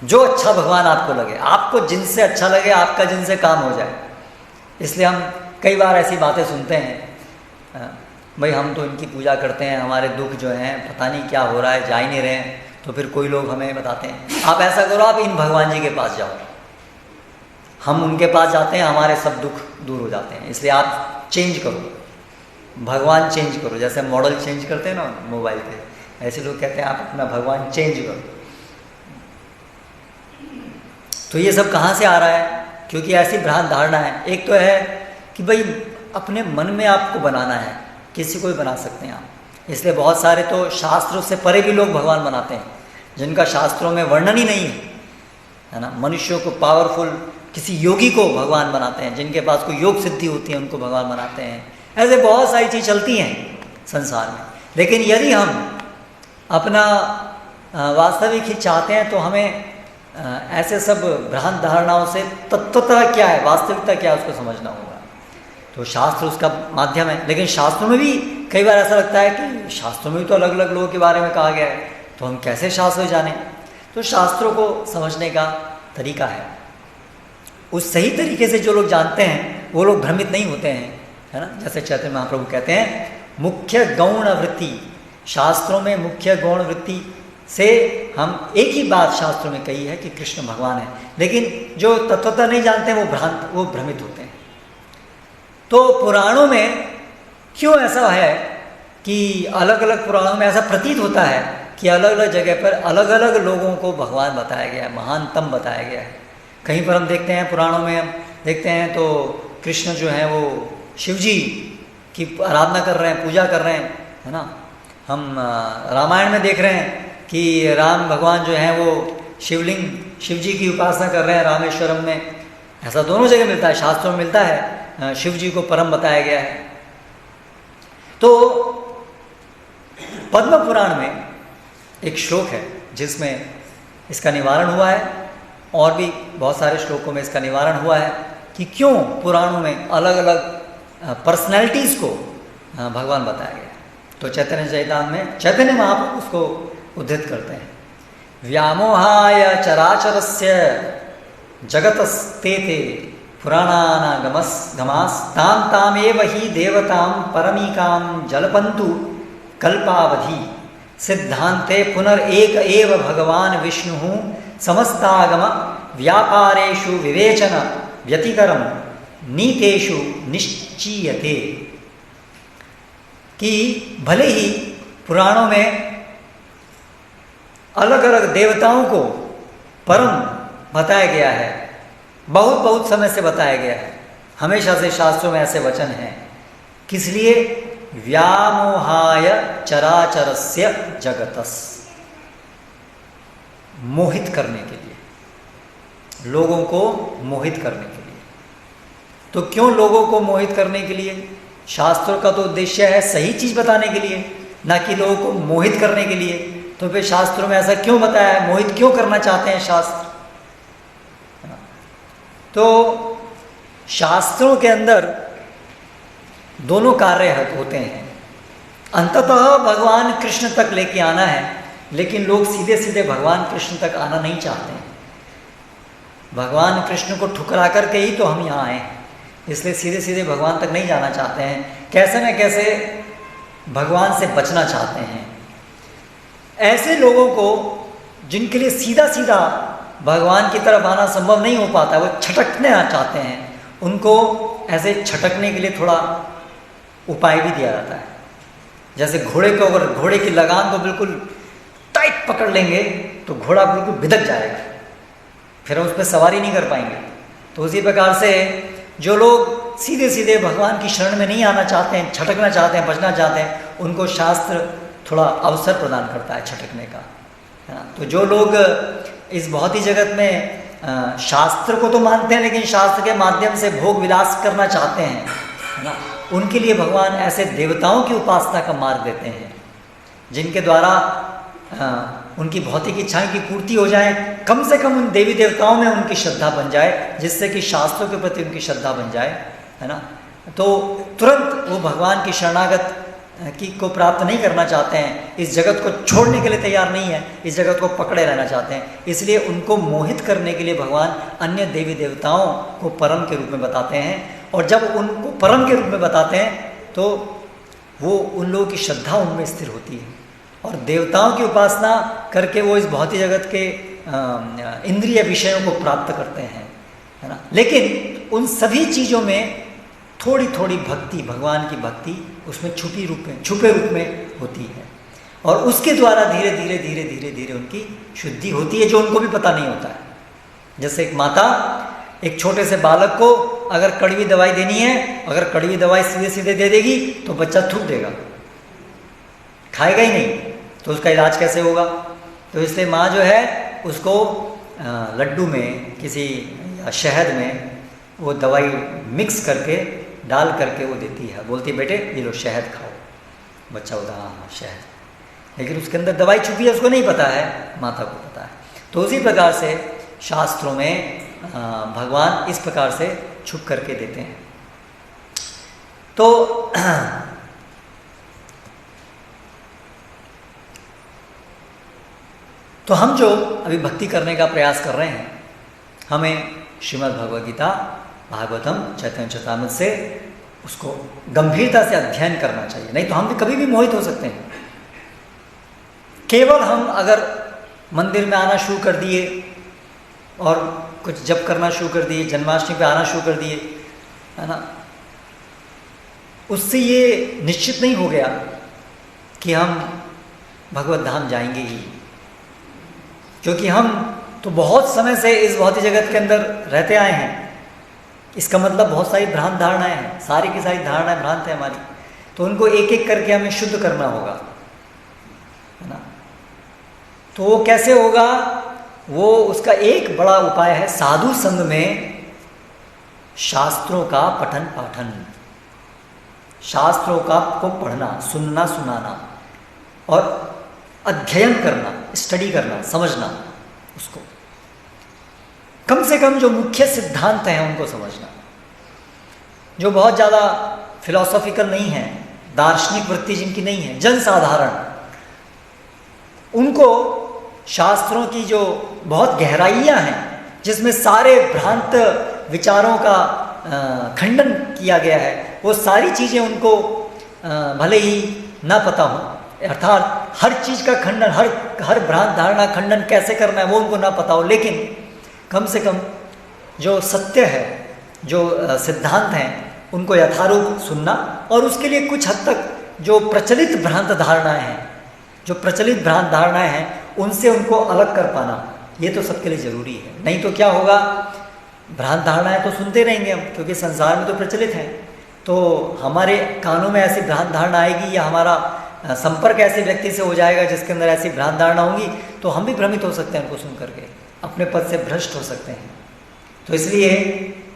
जो अच्छा भगवान आपको लगे, आपको जिनसे अच्छा लगे, आपका जिनसे काम हो जाए। इसलिए हम कई बार ऐसी बातें सुनते हैं, भाई हम तो इनकी पूजा करते हैं, हमारे दुख जो हैं पता नहीं क्या हो रहा है, जा ही नहीं रहे हैं। तो फिर कोई लोग हमें बताते हैं आप ऐसा करो, आप इन भगवान जी के पास जाओ, हम उनके पास जाते हैं, हमारे सब दुख दूर हो जाते हैं। इसलिए आप चेंज करो, भगवान चेंज करो। जैसे मॉडल चेंज करते हैं ना मोबाइल पे, ऐसे लोग कहते हैं आप अपना भगवान चेंज करो। तो ये सब कहाँ से आ रहा है? क्योंकि ऐसी भ्रांत धारणा है। एक तो है कि भाई अपने मन में आपको बनाना है, किसी को भी बना सकते हैं आप। इसलिए बहुत सारे तो शास्त्रों से परे भी लोग भगवान बनाते हैं, जिनका शास्त्रों में वर्णन ही नहीं है ना। मनुष्यों को पावरफुल, किसी योगी को भगवान बनाते हैं, जिनके पास कोई योग सिद्धि होती है उनको भगवान बनाते हैं। ऐसे बहुत सारी चीज़ चलती हैं संसार में। लेकिन यदि हम अपना वास्तविक ही चाहते हैं तो हमें ऐसे सब भ्रांत धारणाओं से तत्वतः क्या है, वास्तविकता क्या है, उसको समझना होगा। तो शास्त्र उसका माध्यम है। लेकिन शास्त्रों में भी कई बार ऐसा लगता है कि शास्त्रों में भी तो अलग अलग लोगों के बारे में कहा गया है, तो हम कैसे शास्त्र जानें? तो शास्त्रों को समझने का तरीका है। उस सही तरीके से जो लोग जानते हैं वो लोग भ्रमित नहीं होते हैं, है ना। जैसे चैतन्य महाप्रभु कहते हैं मुख्य गौण वृत्ति, शास्त्रों में मुख्य गौण वृत्ति से हम एक ही बात शास्त्रों में कही है कि कृष्ण भगवान है। लेकिन जो तत्वतः नहीं जानते हैं वो भ्रमित होते हैं। तो पुराणों में क्यों ऐसा है कि अलग अलग पुराणों में ऐसा प्रतीत होता है कि अलग अलग जगह पर अलग अलग लोगों को भगवान बताया गया है, महानतम बताया गया है। कहीं पर हम देखते हैं, पुराणों में हम देखते हैं तो कृष्ण जो है वो शिव जी की आराधना कर रहे हैं, पूजा कर रहे हैं, है ना। हम रामायण में देख रहे हैं कि राम भगवान जो हैं वो शिवलिंग, शिव जी की उपासना कर रहे हैं रामेश्वरम में। ऐसा दोनों जगह मिलता है, शास्त्रों में मिलता है, शिव जी को परम बताया गया है। तो पद्म पुराण में एक श्लोक है जिसमें इसका निवारण हुआ है, और भी बहुत सारे श्लोकों में इसका निवारण हुआ है कि क्यों पुराणों में अलग अलग पर्सनैलिटीज़ को भगवान बताया गया। तो चैतन्य चैतामृत में चैतन्य महाप्रभु उसको उद्धृत करते हैं। व्यामोहाय चराचरस्य जगतस्तेते पुराणानागमास्तां तामेव हि देवतां परमीकां जल्पन्तु कल्पावधि सिद्धान्ते पुनरेक एव भगवान विष्णुः समस्तागम व्यापारेषु विवेचन व्यतिकरम नीतेषु निश्चीयते। कि भले ही पुराणों में अलग अलग देवताओं को परम बताया गया है, बहुत बहुत समय से बताया गया है, हमेशा से शास्त्रों में ऐसे वचन हैं। किस लिए? व्यामोहाय चराचरस्य जगतस्, मोहित करने के लिए। लोगों को मोहित करने के लिए। तो क्यों लोगों को मोहित करने के लिए? शास्त्रों का तो उद्देश्य है सही चीज़ बताने के लिए, ना कि लोगों को मोहित करने के लिए। तो फिर शास्त्रों में ऐसा क्यों बताया है? मोहित क्यों करना चाहते हैं शास्त्र? तो शास्त्रों के अंदर दोनों कार्य होते हैं। अंततः भगवान कृष्ण तक लेके आना है, लेकिन लोग सीधे सीधे भगवान कृष्ण तक आना नहीं चाहते हैं। भगवान कृष्ण को ठुकरा करके ही तो हम यहाँ आए हैं, इसलिए सीधे सीधे भगवान तक नहीं जाना चाहते हैं, कैसे न कैसे भगवान से बचना चाहते हैं। ऐसे लोगों को जिनके लिए सीधा सीधा भगवान की तरफ आना संभव नहीं हो पाता, वो छटकने चाहते हैं, उनको ऐसे छटकने के लिए थोड़ा उपाय भी दिया जाता है। जैसे घोड़े को, अगर घोड़े की लगाम को बिल्कुल टाइट पकड़ लेंगे तो घोड़ा बिल्कुल भिदक जाएगा, फिर हम उस पर सवारी नहीं कर पाएंगे। तो उसी प्रकार से जो लोग सीधे सीधे भगवान की शरण में नहीं आना चाहते हैं, छटकना चाहते हैं, बचना चाहते हैं, उनको शास्त्र थोड़ा अवसर प्रदान करता है छटकने का, है ना। तो जो लोग इस भौतिक जगत में शास्त्र को तो मानते हैं, लेकिन शास्त्र के माध्यम से भोग विलास करना चाहते हैं, है ना, उनके लिए भगवान ऐसे देवताओं की उपासना का मार्ग देते हैं, जिनके द्वारा उनकी भौतिक इच्छाएं की पूर्ति हो जाए, कम से कम उन देवी देवताओं में उनकी श्रद्धा बन जाए, जिससे कि शास्त्रों के प्रति उनकी श्रद्धा बन जाए, है ना। तो तुरंत वो भगवान की शरणागत को प्राप्त नहीं करना चाहते हैं, इस जगत को छोड़ने के लिए तैयार नहीं है, इस जगत को पकड़े रहना चाहते हैं। इसलिए उनको मोहित करने के लिए भगवान अन्य देवी देवताओं को परम के रूप में बताते हैं, और जब उनको परम के रूप में बताते हैं तो वो उन लोगों की श्रद्धा उनमें स्थिर होती है, और देवताओं की उपासना करके वो इस भौतिक जगत के इंद्रिय विषयों को प्राप्त करते हैं, है ना। लेकिन उन सभी चीज़ों में थोड़ी थोड़ी भक्ति, भगवान की भक्ति उसमें छुपे रूप में होती है, और उसके द्वारा धीरे धीरे धीरे धीरे धीरे उनकी शुद्धि होती है, जो उनको भी पता नहीं होता है। जैसे एक माता एक छोटे से बालक को अगर कड़वी दवाई देनी है, अगर कड़वी दवाई सीधे सीधे दे देगी तो बच्चा थूक देगा, खाएगा ही नहीं, तो उसका इलाज कैसे होगा? तो इसलिए माँ जो है उसको लड्डू में, किसी शहद में वो दवाई मिक्स करके डाल करके वो देती है, बोलती है बेटे ये लो शहद खाओ। बच्चा बोलता हाँ शहद, लेकिन उसके अंदर दवाई छुपी है, उसको नहीं पता है, माता को पता है। तो उसी प्रकार से शास्त्रों में भगवान इस प्रकार से छुप करके देते हैं। तो हम जो अभी भक्ति करने का प्रयास कर रहे हैं, हमें श्रीमद् भगवद गीता, भागवतम, चैतन्य चरितामृत से उसको गंभीरता से अध्ययन करना चाहिए, नहीं तो हम भी कभी भी मोहित हो सकते हैं। केवल हम अगर मंदिर में आना शुरू कर दिए और कुछ जप करना शुरू कर दिए, जन्माष्टमी पे आना शुरू कर दिए, है ना, उससे ये निश्चित नहीं हो गया कि हम भगवत धाम जाएंगे ही, क्योंकि हम तो बहुत समय से इस भौतिक जगत के अंदर रहते आए हैं। इसका मतलब बहुत सारी भ्रांत धारणाएं हैं, सारी की सारी धारणाएं भ्रांत है हमारी, तो उनको एक एक करके हमें शुद्ध करना होगा, है ना। तो वो कैसे होगा? वो उसका एक बड़ा उपाय है साधु संग में शास्त्रों का पठन पाठन, शास्त्रों का को पढ़ना, सुनना, सुनाना और अध्ययन करना, स्टडी करना, समझना, उसको कम से कम जो मुख्य सिद्धांत हैं उनको समझना, जो बहुत ज़्यादा फिलॉसॉफिकल नहीं है, दार्शनिक वृत्ति जिनकी नहीं है, जनसाधारण, उनको शास्त्रों की जो बहुत गहराइयाँ हैं, जिसमें सारे भ्रांत विचारों का खंडन किया गया है, वो सारी चीज़ें उनको भले ही ना पता हो, अर्थात हर चीज़ का खंडन, हर भ्रांत धारणा खंडन कैसे करना है वो उनको ना पता हो, लेकिन कम से कम जो सत्य है, जो सिद्धांत हैं, उनको यथारूप सुनना, और उसके लिए कुछ हद तक जो प्रचलित भ्रांत धारणाएं हैं, जो प्रचलित भ्रांत धारणाएं हैं, उनसे उनको अलग कर पाना, ये तो सबके लिए ज़रूरी है। नहीं तो क्या होगा, भ्रांत धारणाएं तो सुनते रहेंगे हम, क्योंकि संसार में तो प्रचलित हैं, तो हमारे कानों में ऐसी भ्रांत धारणा आएगी या हमारा संपर्क ऐसे व्यक्ति से हो जाएगा जिसके अंदर ऐसी भ्रांत धारणा होगी, तो हम भी भ्रमित हो सकते हैं उनको सुन करके, अपने पद से भ्रष्ट हो सकते हैं, तो इसलिए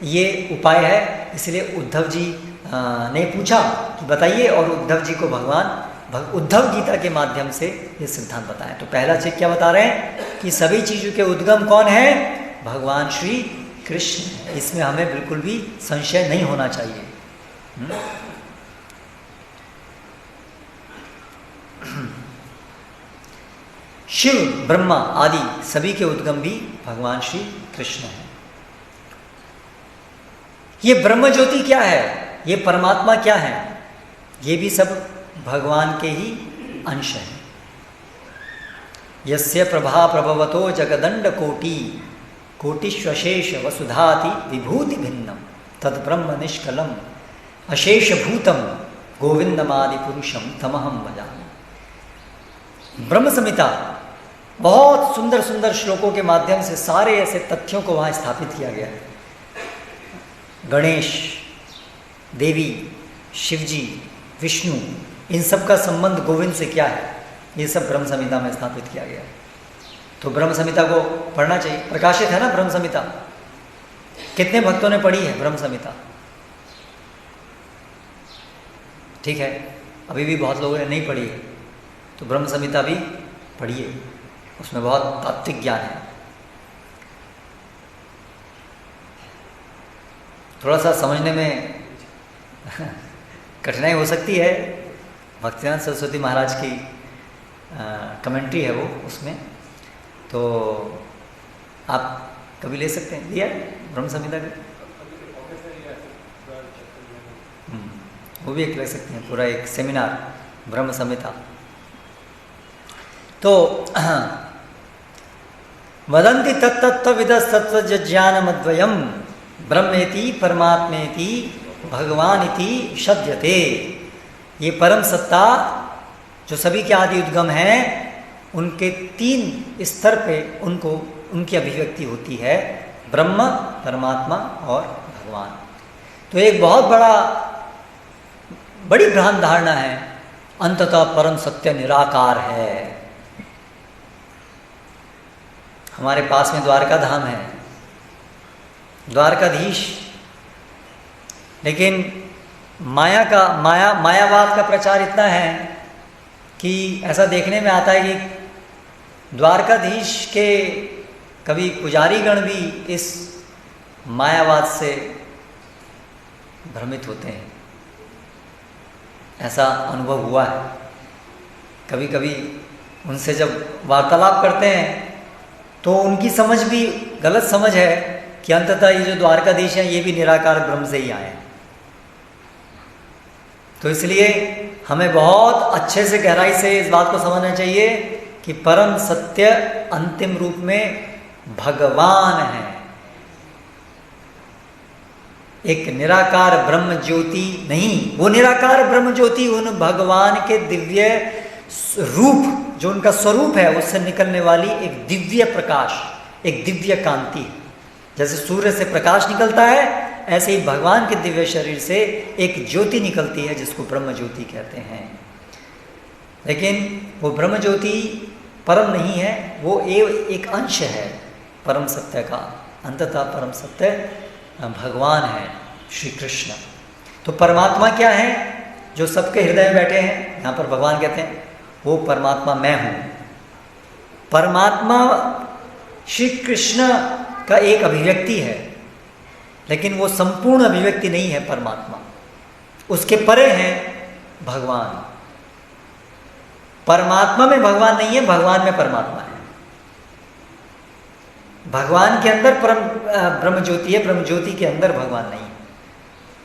ये उपाय है। इसलिए उद्धव जी ने पूछा कि बताइए, और उद्धव जी को भगवान उद्धव गीता के माध्यम से ये सिद्धांत बताएं। तो पहला चीज क्या बता रहे हैं कि सभी चीज़ों के उद्गम कौन है? भगवान श्री कृष्ण। इसमें हमें बिल्कुल भी संशय नहीं होना चाहिए। शिव, ब्रह्मा आदि सभी के उद्गम भी भगवान श्री कृष्ण है। ये ब्रह्म ज्योति क्या है? ये परमात्मा क्या है? ये भी सब भगवान के ही अंश हैं। यस्य प्रभा प्रभवतो जगदंड कोटि कोटिश्वशेष वसुधाति विभूति भिन्नम तद ब्रह्म निष्कलम अशेष भूतम गोविंदमादि पुरुषम तमहम भजामि। ब्रह्म संहिता बहुत सुंदर सुंदर श्लोकों के माध्यम से सारे ऐसे तथ्यों को वहाँ स्थापित किया गया है। गणेश, देवी, शिवजी, विष्णु, इन सब का संबंध गोविंद से क्या है, ये सब ब्रह्म संहिता में स्थापित किया गया है। तो ब्रह्म संहिता को पढ़ना चाहिए। प्रकाशित है ना ब्रह्म संहिता? कितने भक्तों ने पढ़ी है ब्रह्म संहिता? ठीक है, अभी भी बहुत लोगों ने नहीं पढ़ी है, तो ब्रह्म संहिता भी पढ़िए, उसमें बहुत तात्विक ज्ञान है। थोड़ा सा समझने में कठिनाई हो सकती है। भक्तिनाथ सरस्वती महाराज की कमेंट्री है वो, उसमें तो आप कभी ले सकते हैं। लिया ब्रह्म संहिता का वो भी एक ले सकते हैं, पूरा एक सेमिनार ब्रह्म संहिता। तो वदन्ति तत्तत्त्वविदस्तत्त्वज्ञानमद्वयम् ब्रह्मेति परमात्मेति भगवानिति शब्दते। ये परम सत्ता जो सभी के आदि उद्गम हैं, उनके 3 स्तर पे उनकी अभिव्यक्ति होती है, ब्रह्म, परमात्मा और भगवान। तो एक बहुत बड़ी भ्रांत धारणा है, अंततः परम सत्य निराकार है। हमारे पास में द्वारका धाम है, द्वारकाधीश, लेकिन मायावाद का प्रचार इतना है कि ऐसा देखने में आता है कि द्वारकाधीश के कभी पुजारीगण भी इस मायावाद से भ्रमित होते हैं। ऐसा अनुभव हुआ है। कभी कभी उनसे जब वार्तालाप करते हैं तो उनकी समझ भी गलत समझ है कि अंततः ये जो द्वारकाधीश हैं ये भी निराकार ब्रह्म से ही आए हैं। तो इसलिए हमें बहुत अच्छे से गहराई से इस बात को समझना चाहिए कि परम सत्य अंतिम रूप में भगवान है। एक निराकार ब्रह्म ज्योति नहीं, वो निराकार ब्रह्म ज्योति उन भगवान के दिव्य रूप, जो उनका स्वरूप है, उससे निकलने वाली एक दिव्य प्रकाश, एक दिव्य कांति है। जैसे सूर्य से प्रकाश निकलता है, ऐसे ही भगवान के दिव्य शरीर से एक ज्योति निकलती है जिसको ब्रह्म ज्योति कहते हैं। लेकिन वो ब्रह्म ज्योति परम नहीं है, वो एक अंश है परम सत्य का। अंततः परम सत्य भगवान है, श्री कृष्ण। तो परमात्मा क्या है? जो सबके हृदय में बैठे हैं, यहाँ पर भगवान कहते हैं वो परमात्मा मैं हूँ। परमात्मा श्री कृष्ण का एक अभिव्यक्ति है, लेकिन वो संपूर्ण अभिव्यक्ति नहीं है परमात्मा। उसके परे हैं भगवान। परमात्मा में भगवान नहीं है, भगवान में परमात्मा है। भगवान के अंदर ब्रह्म ज्योति है, ब्रह्म ज्योति के अंदर भगवान नहीं है।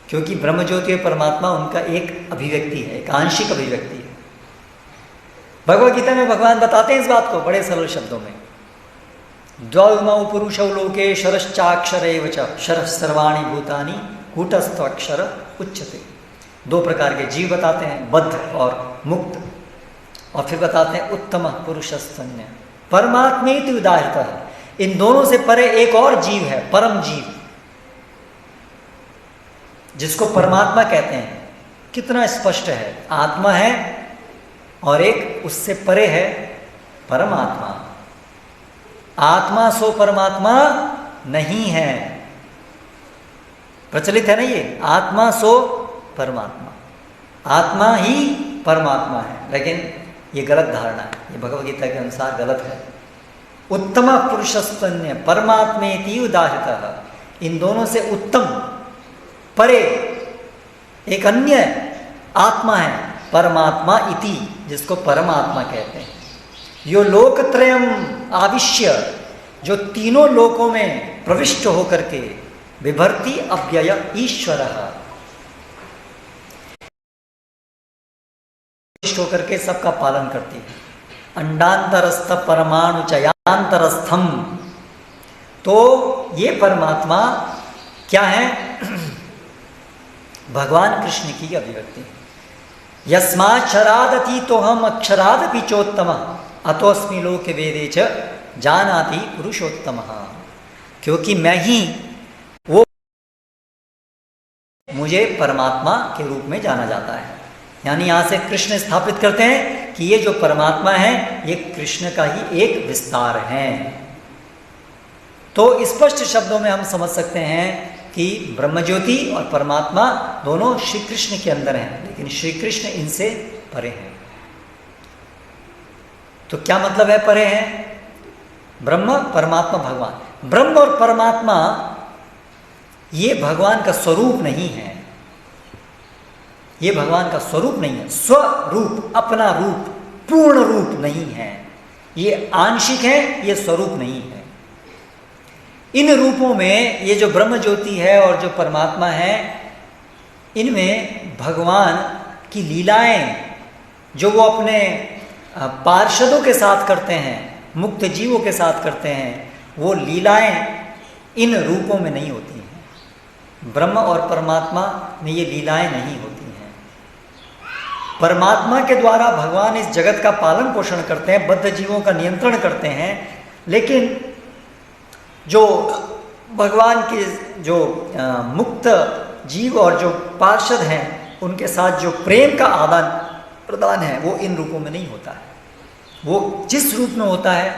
क्योंकि ब्रह्म ज्योति और परमात्मा उनका एक अभिव्यक्ति है, एक आंशिक अभिव्यक्ति है। भगवद गीता में भगवान बताते हैं इस बात को बड़े सरल शब्दों में। द्वौ पुरुषौ लोके शरश्चाक्षर एव च शरः सर्वाणि भूतानि कूटस्थ अक्षर उच्यते। 2 प्रकार के जीव बताते हैं, बद्ध और मुक्त। और फिर बताते हैं उत्तम पुरुषस्तन्य परमात्मेति उदाहृतः। इन दोनों से परे एक और जीव है, परम जीव, जिसको परमात्मा कहते हैं। कितना स्पष्ट है, आत्मा है और एक उससे परे है परमात्मा। आत्मा सो परमात्मा नहीं है, प्रचलित है ना ये, आत्मा सो परमात्मा, आत्मा ही परमात्मा है, लेकिन ये गलत धारणा है, ये भगवद गीता के अनुसार गलत है। उत्तम पुरुषस्तन्य परमात्मेति उदाहृतः, इन दोनों से उत्तम परे एक अन्य आत्मा है, परमात्मा इति, जिसको परमात्मा कहते हैं। यो लोकत्रयम आविश्य, जो तीनों लोकों में प्रविष्ट होकर के विभर्ति अव्यय ईश्वरः, प्रविष्ट होकर के सबका पालन करती है। अंडांतरस्थ परमाणु चयांतरस्थम, तो ये परमात्मा क्या है? भगवान कृष्ण की अभिव्यक्ति। यस्माक्षरादति तो हम अक्षरादपि चोत्तम अतोस्मि लोके वेदे च जानाति पुरुषोत्तम, क्योंकि मैं ही वो, मुझे परमात्मा के रूप में जाना जाता है। यानी यहाँ से कृष्ण स्थापित करते हैं कि ये जो परमात्मा है ये कृष्ण का ही एक विस्तार है। तो स्पष्ट शब्दों में हम समझ सकते हैं कि ब्रह्मज्योति और परमात्मा दोनों श्री कृष्ण के अंदर हैं, लेकिन श्री कृष्ण इनसे परे हैं। तो क्या मतलब है परे हैं? ब्रह्म, परमात्मा, भगवान। ब्रह्म और परमात्मा ये भगवान का स्वरूप नहीं है, ये भगवान का स्वरूप नहीं है, स्वरूप, अपना रूप, पूर्ण रूप नहीं है, ये आंशिक है, ये स्वरूप नहीं है। इन रूपों में ये जो ब्रह्म ज्योति है और जो परमात्मा है, इनमें भगवान की लीलाएं जो वो अपने पार्षदों के साथ करते हैं, मुक्त जीवों के साथ करते हैं, वो लीलाएं इन रूपों में नहीं होती हैं। ब्रह्म और परमात्मा में ये लीलाएं नहीं होती हैं। परमात्मा के द्वारा भगवान इस जगत का पालन पोषण करते हैं, बद्ध जीवों का नियंत्रण करते हैं, लेकिन जो भगवान के जो मुक्त जीव और जो पार्षद हैं उनके साथ जो प्रेम का आदान प्रदान है वो इन रूपों में नहीं होता है। वो जिस रूप में होता है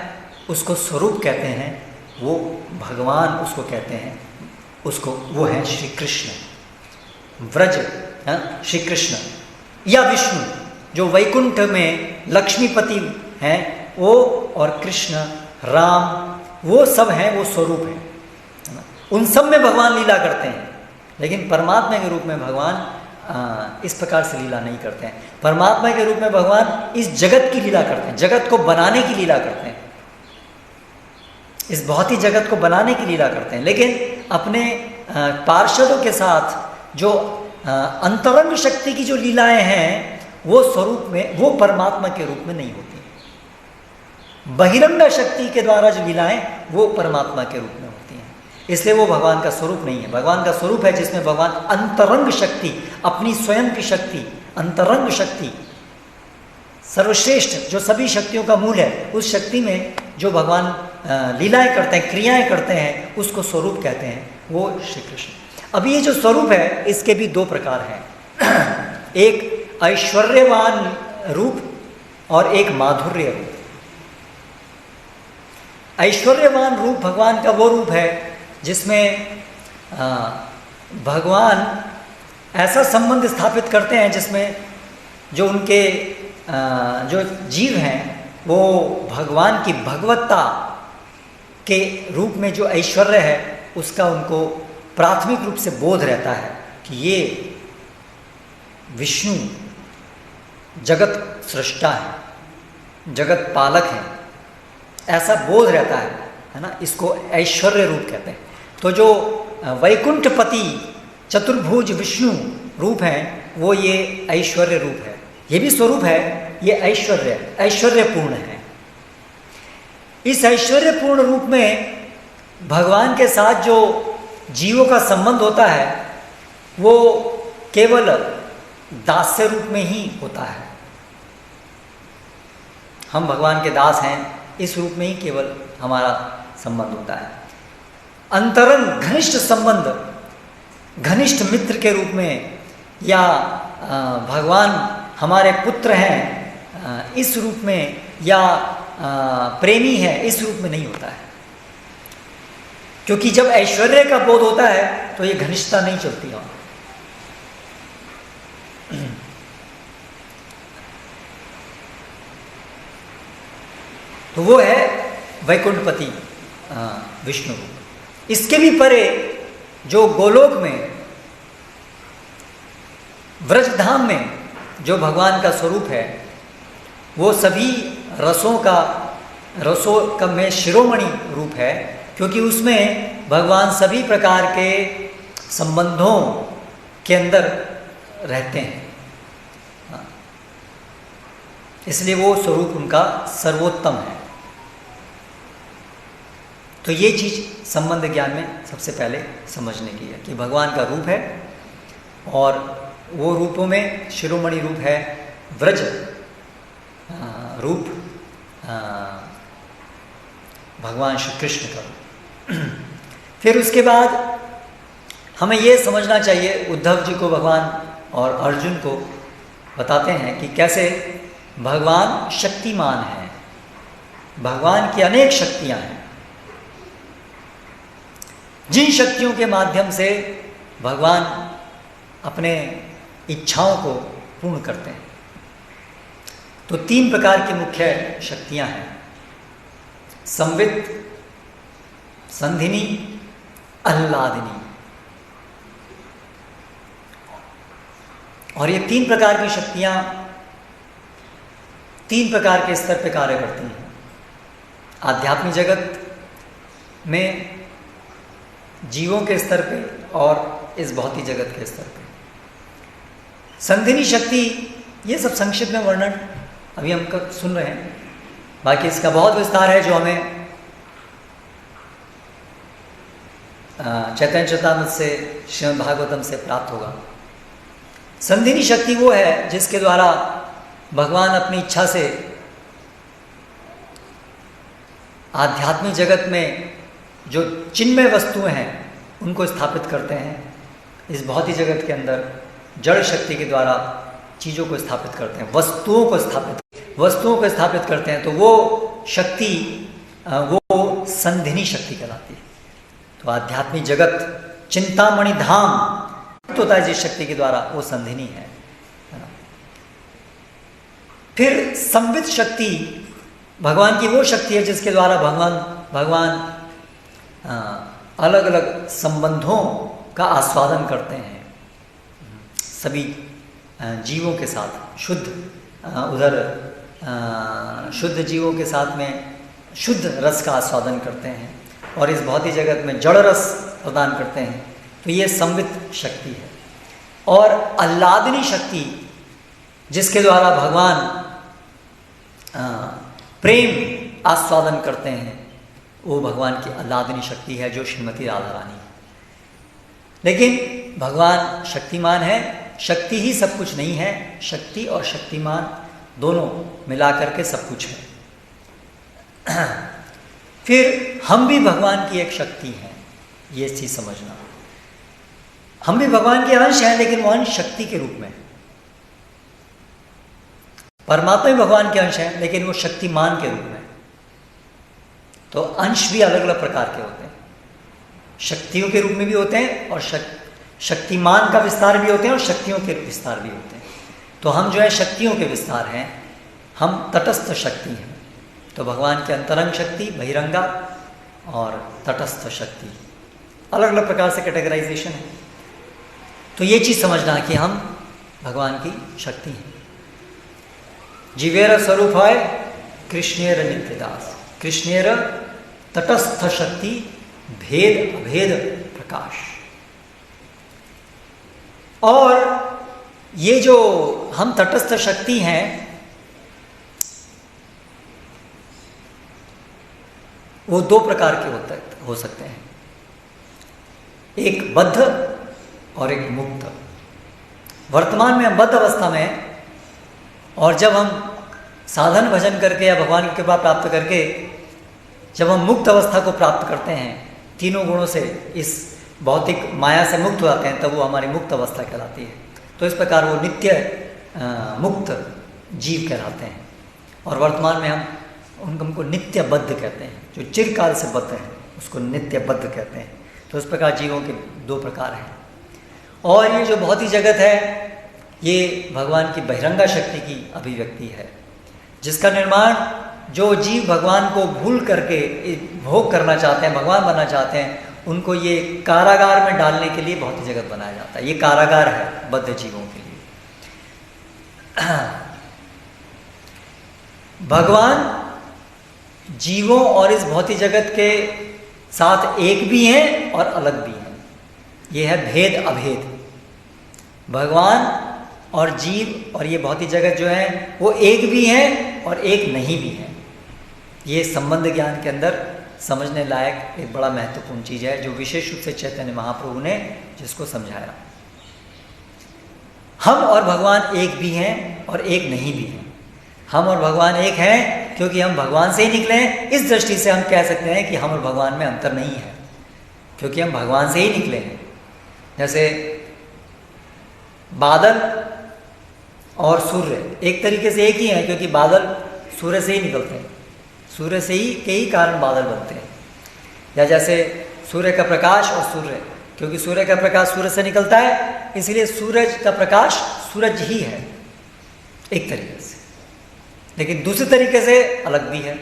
उसको स्वरूप कहते हैं, वो भगवान उसको कहते हैं, उसको वो है श्री कृष्ण, व्रज श्री कृष्ण या विष्णु, जो वैकुंठ में लक्ष्मीपति हैं वो, और कृष्ण, राम, वो सब हैं, वो स्वरूप हैं। उन सब में भगवान लीला करते हैं, लेकिन परमात्मा के रूप में भगवान इस प्रकार से लीला नहीं करते हैं। परमात्मा के रूप में भगवान इस जगत की लीला करते हैं, जगत को बनाने की लीला करते हैं, इस भौतिक जगत को बनाने की लीला करते हैं, लेकिन अपने पार्षदों के साथ जो अंतरंग शक्ति की जो लीलाएं हैं वो स्वरूप में, वो परमात्मा के रूप में नहीं होती। बहिरंग शक्ति के द्वारा जो लीलाएं वो परमात्मा के रूप में होती हैं, इसलिए वो भगवान का स्वरूप नहीं है। भगवान का स्वरूप है जिसमें भगवान अंतरंग शक्ति, अपनी स्वयं की शक्ति, अंतरंग शक्ति, सर्वश्रेष्ठ जो सभी शक्तियों का मूल है, उस शक्ति में जो भगवान लीलाएं करते हैं, क्रियाएं करते हैं, उसको स्वरूप कहते हैं, वो श्री कृष्ण। अभी ये जो स्वरूप है इसके भी दो प्रकार हैं, एक ऐश्वर्यवान रूप और एक माधुर्य रूप। ऐश्वर्यवान रूप भगवान का वो रूप है जिसमें भगवान ऐसा संबंध स्थापित करते हैं जिसमें जो उनके जो जीव हैं वो भगवान की भगवत्ता के रूप में जो ऐश्वर्य है उसका उनको प्राथमिक रूप से बोध रहता है कि ये विष्णु जगत सृष्टा है, जगत पालक है, ऐसा बोध रहता है ना, इसको ऐश्वर्य रूप कहते हैं। तो जो वैकुंठपति चतुर्भुज विष्णु रूप है वो ये ऐश्वर्य रूप है, ये भी स्वरूप है, ये ऐश्वर्यपूर्ण है। इस ऐश्वर्यपूर्ण रूप में भगवान के साथ जो जीवों का संबंध होता है वो केवल दास्य रूप में ही होता है। हम भगवान के दास हैं, इस रूप में ही केवल हमारा संबंध होता है। अंतरंग घनिष्ठ संबंध, घनिष्ठ मित्र के रूप में या भगवान हमारे पुत्र हैं इस रूप में या प्रेमी है इस रूप में नहीं होता है। क्योंकि जब ऐश्वर्य का बोध होता है तो ये घनिष्ठता नहीं चलती वहाँ। तो वो है वैकुंठपति विष्णु। इसके भी परे जो गोलोक में, व्रजधाम में जो भगवान का स्वरूप है, वो सभी रसों का में शिरोमणि रूप है, क्योंकि उसमें भगवान सभी प्रकार के संबंधों के अंदर रहते हैं। इसलिए वो स्वरूप उनका सर्वोत्तम है। तो ये चीज़ संबंध ज्ञान में सबसे पहले समझने की है कि भगवान का रूप है, और वो रूपों में शिरोमणि रूप है व्रज रूप, भगवान श्री कृष्ण का रूप। फिर उसके बाद हमें ये समझना चाहिए, उद्धव जी को भगवान और अर्जुन को बताते हैं कि कैसे भगवान शक्तिमान है। भगवान की अनेक शक्तियाँ हैं, जिन शक्तियों के माध्यम से भगवान अपने इच्छाओं को पूर्ण करते हैं। तो 3 प्रकार की मुख्य शक्तियां हैं, संवित, संधिनी, आह्लादिनी। और ये 3 प्रकार की शक्तियां 3 प्रकार के स्तर पर कार्य करती हैं। आध्यात्मिक जगत में, जीवों के स्तर पे, और इस भौतिक जगत के स्तर पे। संधिनी शक्ति, ये सब संक्षिप्त में वर्णन अभी हम सुन रहे हैं, बाकी इसका बहुत विस्तार है जो हमें चैतन्य चरितामृत से, श्रीमद् भागवतम से प्राप्त होगा। संधिनी शक्ति वो है जिसके द्वारा भगवान अपनी इच्छा से आध्यात्मिक जगत में जो चिन्मय वस्तुएं हैं उनको स्थापित करते हैं। इस भौतिक जगत के अंदर जड़ शक्ति के द्वारा चीज़ों को स्थापित करते हैं, वस्तुओं को स्थापित करते हैं। तो वो शक्ति वो संधिनी शक्ति कहलाती है। तो आध्यात्मिक जगत, चिंतामणि धाम होता है जिस शक्ति के द्वारा, वो संधिनी है ना। फिर संवित शक्ति भगवान की वो शक्ति है जिसके द्वारा भगवान अलग अलग संबंधों का आस्वादन करते हैं सभी जीवों के साथ। शुद्ध जीवों के साथ में शुद्ध रस का आस्वादन करते हैं, और इस भौतिक जगत में जड़ रस प्रदान करते हैं। तो ये संवित शक्ति है। और आह्लादिनी शक्ति जिसके द्वारा भगवान प्रेम आस्वादन करते हैं, वो भगवान की आह्लादिनी शक्ति है, जो श्रीमती राधा रानी है। लेकिन भगवान शक्तिमान है, शक्ति ही सब कुछ नहीं है, शक्ति और शक्तिमान दोनों मिलाकर के सब कुछ है। फिर हम भी भगवान की एक शक्ति हैं, ये चीज़ समझना। हम भी भगवान के अंश हैं, लेकिन वो अंश शक्ति के रूप में। परमात्मा भी भगवान के अंश हैं, लेकिन वो शक्तिमान के रूप में। तो अंश भी अलग अलग प्रकार के होते हैं, शक्तियों के रूप में भी होते हैं, और शक्तिमान का विस्तार भी होते हैं, और शक्तियों के विस्तार भी होते हैं। तो हम जो है शक्तियों के विस्तार हैं, हम तटस्थ शक्ति हैं। तो भगवान के अंतरंग शक्ति, बहिरंगा और तटस्थ शक्ति, अलग अलग प्रकार से कैटेगराइजेशन है। तो ये चीज़ समझना कि हम भगवान की शक्ति हैं। जीवेर स्वरूप है कृष्णेर नित्यदास, कृष्णेर तटस्थ शक्ति, भेद अभेद प्रकाश। और ये जो हम तटस्थ शक्ति हैं, वो 2 प्रकार के हो सकते हैं, एक बद्ध और एक मुक्त। वर्तमान में हम बद्ध अवस्था में हैं, और जब हम साधन भजन करके या भगवान की कृपा प्राप्त करके जब हम मुक्त अवस्था को प्राप्त करते हैं, तीनों गुणों से इस भौतिक माया से मुक्त हो जाते हैं, तब वो हमारी मुक्त अवस्था कहलाती है। तो इस प्रकार वो नित्य मुक्त जीव कहलाते हैं। और वर्तमान में हम उनको नित्यबद्ध कहते हैं, जो चिरकाल से बद्ध हैं उसको नित्यबद्ध कहते हैं। तो उस प्रकार जीवों के दो प्रकार हैं। और ये जो भौतिक जगत है ये भगवान की बहिरंगा शक्ति की अभिव्यक्ति है, जिसका निर्माण जो जीव भगवान को भूल करके भोग करना चाहते हैं, भगवान बनना चाहते हैं, उनको ये कारागार में डालने के लिए भौतिक जगत बनाया जाता है। ये कारागार है बद्ध जीवों के लिए। भगवान जीवों और इस भौतिक जगत के साथ एक भी हैं और अलग भी हैं। ये है भेद अभेद। भगवान और जीव और ये भौतिक जगत जो है वो एक भी हैं और एक नहीं भी हैं। ये संबंध ज्ञान के अंदर समझने लायक एक बड़ा महत्वपूर्ण चीज़ है, जो विशेष रूप से चैतन्य महाप्रभु ने जिसको समझाया। हम और भगवान एक भी हैं और एक नहीं भी हैं। हम और भगवान एक हैं क्योंकि हम भगवान से ही निकले हैं। इस दृष्टि से हम कह सकते हैं कि हम और भगवान में अंतर नहीं है, क्योंकि हम भगवान से ही निकले हैं। जैसे बादल और सूर्य एक तरीके से एक ही हैं, क्योंकि बादल सूर्य से ही निकलते हैं, सूर्य से ही के ही कारण बादल बनते हैं। या जैसे सूर्य का प्रकाश और सूर्य, क्योंकि सूर्य का प्रकाश सूर्य से निकलता है, इसलिए सूरज का प्रकाश सूरज ही है एक तरीके से। लेकिन दूसरे तरीके से अलग भी है।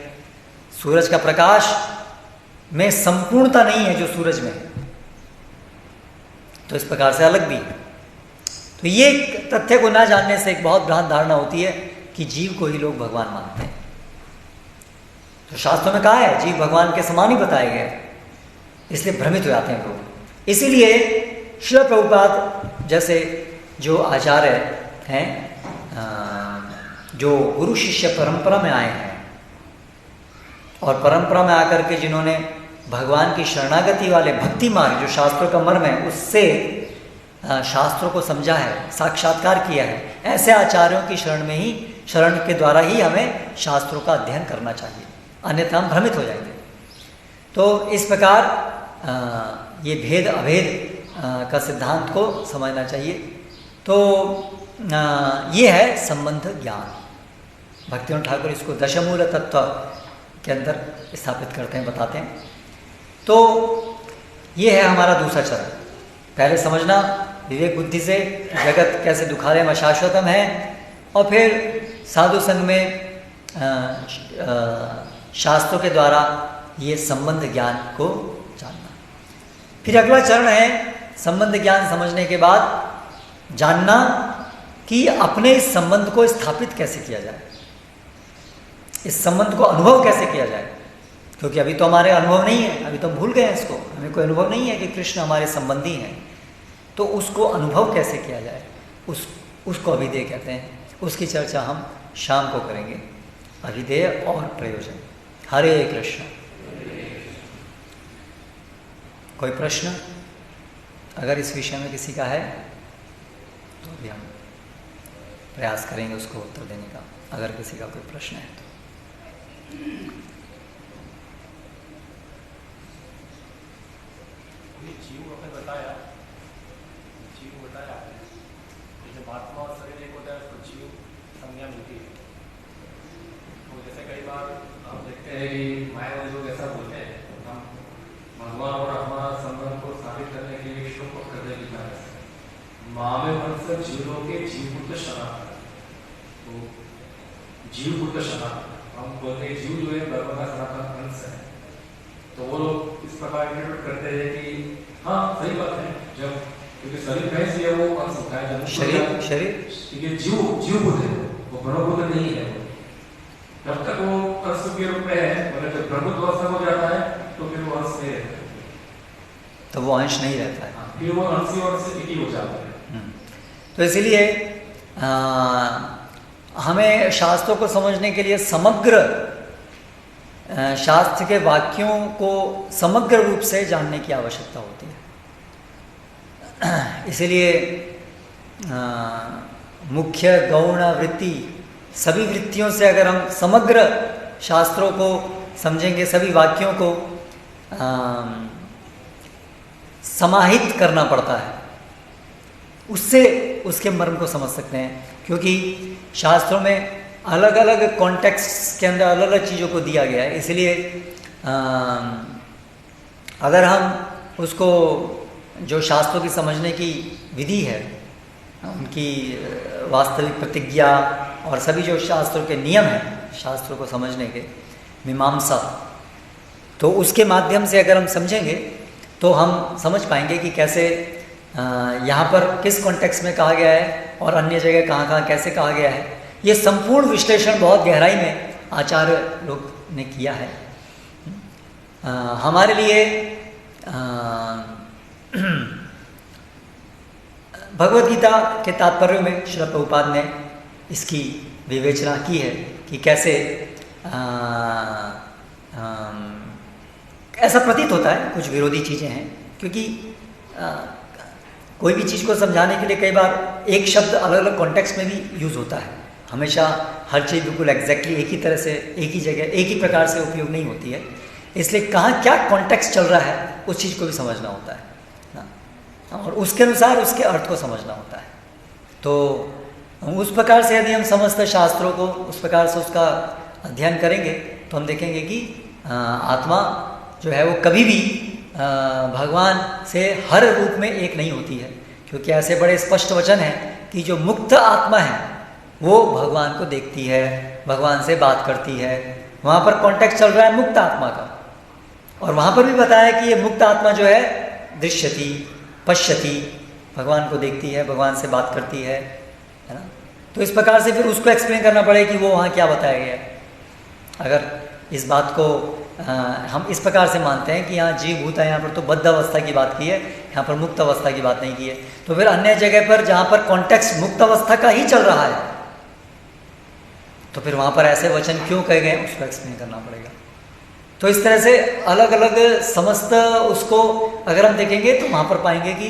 सूरज का प्रकाश में संपूर्णता नहीं है जो सूरज में है, तो इस प्रकार से अलग भी है। तो ये तथ्य को ना जानने से एक बहुत भ्रांत धारणा होती है कि जीव को ही लोग भगवान मानते हैं। तो शास्त्रों में कहा है जीव भगवान के समान ही बताए गए, इसलिए भ्रमित हो जाते हैं लोग। इसीलिए श्रील प्रभुपाद जैसे जो आचार्य हैं, जो गुरु शिष्य परंपरा में आए हैं और परंपरा में आकर के जिन्होंने भगवान की शरणागति वाले भक्ति मार्ग जो शास्त्रों का मर्म है उससे शास्त्रों को समझा है, साक्षात्कार किया है, ऐसे आचार्यों की शरण के द्वारा ही हमें शास्त्रों का अध्ययन करना चाहिए, अन्यथा हम भ्रमित हो जाएंगे। तो इस प्रकार ये भेद अभेद का सिद्धांत को समझना चाहिए। तो ये है संबंध ज्ञान। भक्तिविनोद ठाकुर इसको दशमूल तत्व के अंदर स्थापित करते हैं, बताते हैं। तो ये है हमारा दूसरा चरण। पहले समझना विवेक बुद्धि से जगत कैसे दुखालयम अशाश्वतम है, और फिर साधु संग में शास्त्रों के द्वारा ये संबंध ज्ञान को जानना। फिर अगला चरण है संबंध ज्ञान समझने के बाद जानना कि अपने इस संबंध को स्थापित कैसे किया जाए, इस संबंध को अनुभव कैसे किया जाए। क्योंकि अभी तो हमारे अनुभव नहीं है, अभी तो हम भूल गए हैं इसको, हमें कोई अनुभव नहीं है कि कृष्ण हमारे संबंधी हैं। तो उसको अनुभव कैसे किया जाए, उसको अभिधेय कहते हैं। उसकी चर्चा हम शाम को करेंगे, अभिधेय और प्रयोजन। हरे कृष्ण। कोई प्रश्न अगर इस विषय में किसी का है तो अभी हम प्रयास करेंगे उसको उत्तर देने का, अगर किसी का कोई प्रश्न है तो। जीव आपने बताया आपने, जब आत्मा और शरीर एक होता है उसको जीव संज्ञा मिलती है। तो जैसे कई बार हम देखते हैं कि माया वाले लोग ऐसा बोलते हैं, हम भगवान और हमारा संबंध को स्थापित करने के लिए विष्णु को करने की तरह से माँ में वंश जीवों के जीवपुत्र शनात। तो जीवपुत्र शनात हम बोलते हैं, जीव जो है ब्रह्म का सनातन अंश है। तो वो लोग इस प्रकार इंटरप्रेट करते हैं कि हाँ सही बात है, जब क्योंकि शरीर कहीं से वो अंश होता है, जब शरीर क्योंकि जीव बुद्ध है, वो ब्रह्मबुद्ध नहीं है। जब तक वो अंश के रूप में है, मतलब जब ब्रह्मबुद्ध अवस्था हो जाता है तो फिर वो अंश नहीं रहता है, तो वो अंश नहीं रहता है। फिर वो अंश और से एक ही हो जाता है। तो इसीलिए हमें शास्त्रों को समझने के लिए समग्र शास्त्र के वाक्यों को समग्र रूप से जानने की आवश्यकता होती है। इसीलिए मुख्य गौण वृत्ति सभी वृत्तियों से अगर हम समग्र शास्त्रों को समझेंगे, सभी वाक्यों को समाहित करना पड़ता है, उससे उसके मर्म को समझ सकते हैं। क्योंकि शास्त्रों में अलग अलग कॉन्टेक्स्ट के अंदर अलग अलग चीज़ों को दिया गया है। इसलिए अगर हम उसको जो शास्त्रों की समझने की विधि है, उनकी वास्तविक प्रतिज्ञा और सभी जो शास्त्रों के नियम हैं, शास्त्रों को समझने के, मीमांसा, तो उसके माध्यम से अगर हम समझेंगे तो हम समझ पाएंगे कि कैसे यहाँ पर किस कॉन्टेक्स्ट में कहा गया है और अन्य जगह कहाँ कहाँ कैसे कहा गया है। ये संपूर्ण विश्लेषण बहुत गहराई में आचार्य लोग ने किया है। हमारे लिए भगवद गीता के तात्पर्य में श्रील प्रभुपाद ने इसकी विवेचना की है कि कैसे ऐसा प्रतीत होता है कुछ विरोधी चीज़ें हैं, क्योंकि कोई भी चीज़ को समझाने के लिए कई बार एक शब्द अलग अलग कॉन्टेक्स्ट में भी यूज़ होता है। हमेशा हर चीज़ बिल्कुल एग्जैक्टली एक ही तरह से, एक ही जगह, एक ही प्रकार से उपयोग नहीं होती है। इसलिए कहाँ क्या कॉन्टेक्स्ट चल रहा है उस चीज़ को भी समझना होता है ना, और उसके अनुसार उसके अर्थ को समझना होता है। तो उस प्रकार से यदि हम समस्त शास्त्रों को उस प्रकार से उसका अध्ययन करेंगे तो हम देखेंगे कि आत्मा जो है वो कभी भी भगवान से हर रूप में एक नहीं होती है, क्योंकि ऐसे बड़े स्पष्ट वचन हैं कि जो मुक्त आत्मा है वो भगवान को देखती है, भगवान से बात करती है। वहाँ पर कॉन्टेक्स्ट चल रहा है मुक्त आत्मा का, और वहाँ पर भी बताया कि ये मुक्त आत्मा जो है दृश्यति पश्यति, भगवान को देखती है, भगवान से बात करती है ना। तो इस प्रकार से फिर उसको एक्सप्लेन करना पड़ेगा कि वो वहाँ क्या बताया गया है। अगर इस बात को हम इस प्रकार से मानते हैं कि यहाँ जीव भूत है, यहाँ पर तो बद्ध अवस्था की बात की है, यहाँ पर मुक्त अवस्था की बात नहीं की है, तो फिर अन्य जगह पर जहाँ पर कॉन्टेक्स्ट मुक्त अवस्था का ही चल रहा है तो फिर वहाँ पर ऐसे वचन क्यों कहे गए उसको एक्सप्लेन करना पड़ेगा। तो इस तरह से अलग अलग समस्त उसको अगर हम देखेंगे तो वहाँ पर पाएंगे कि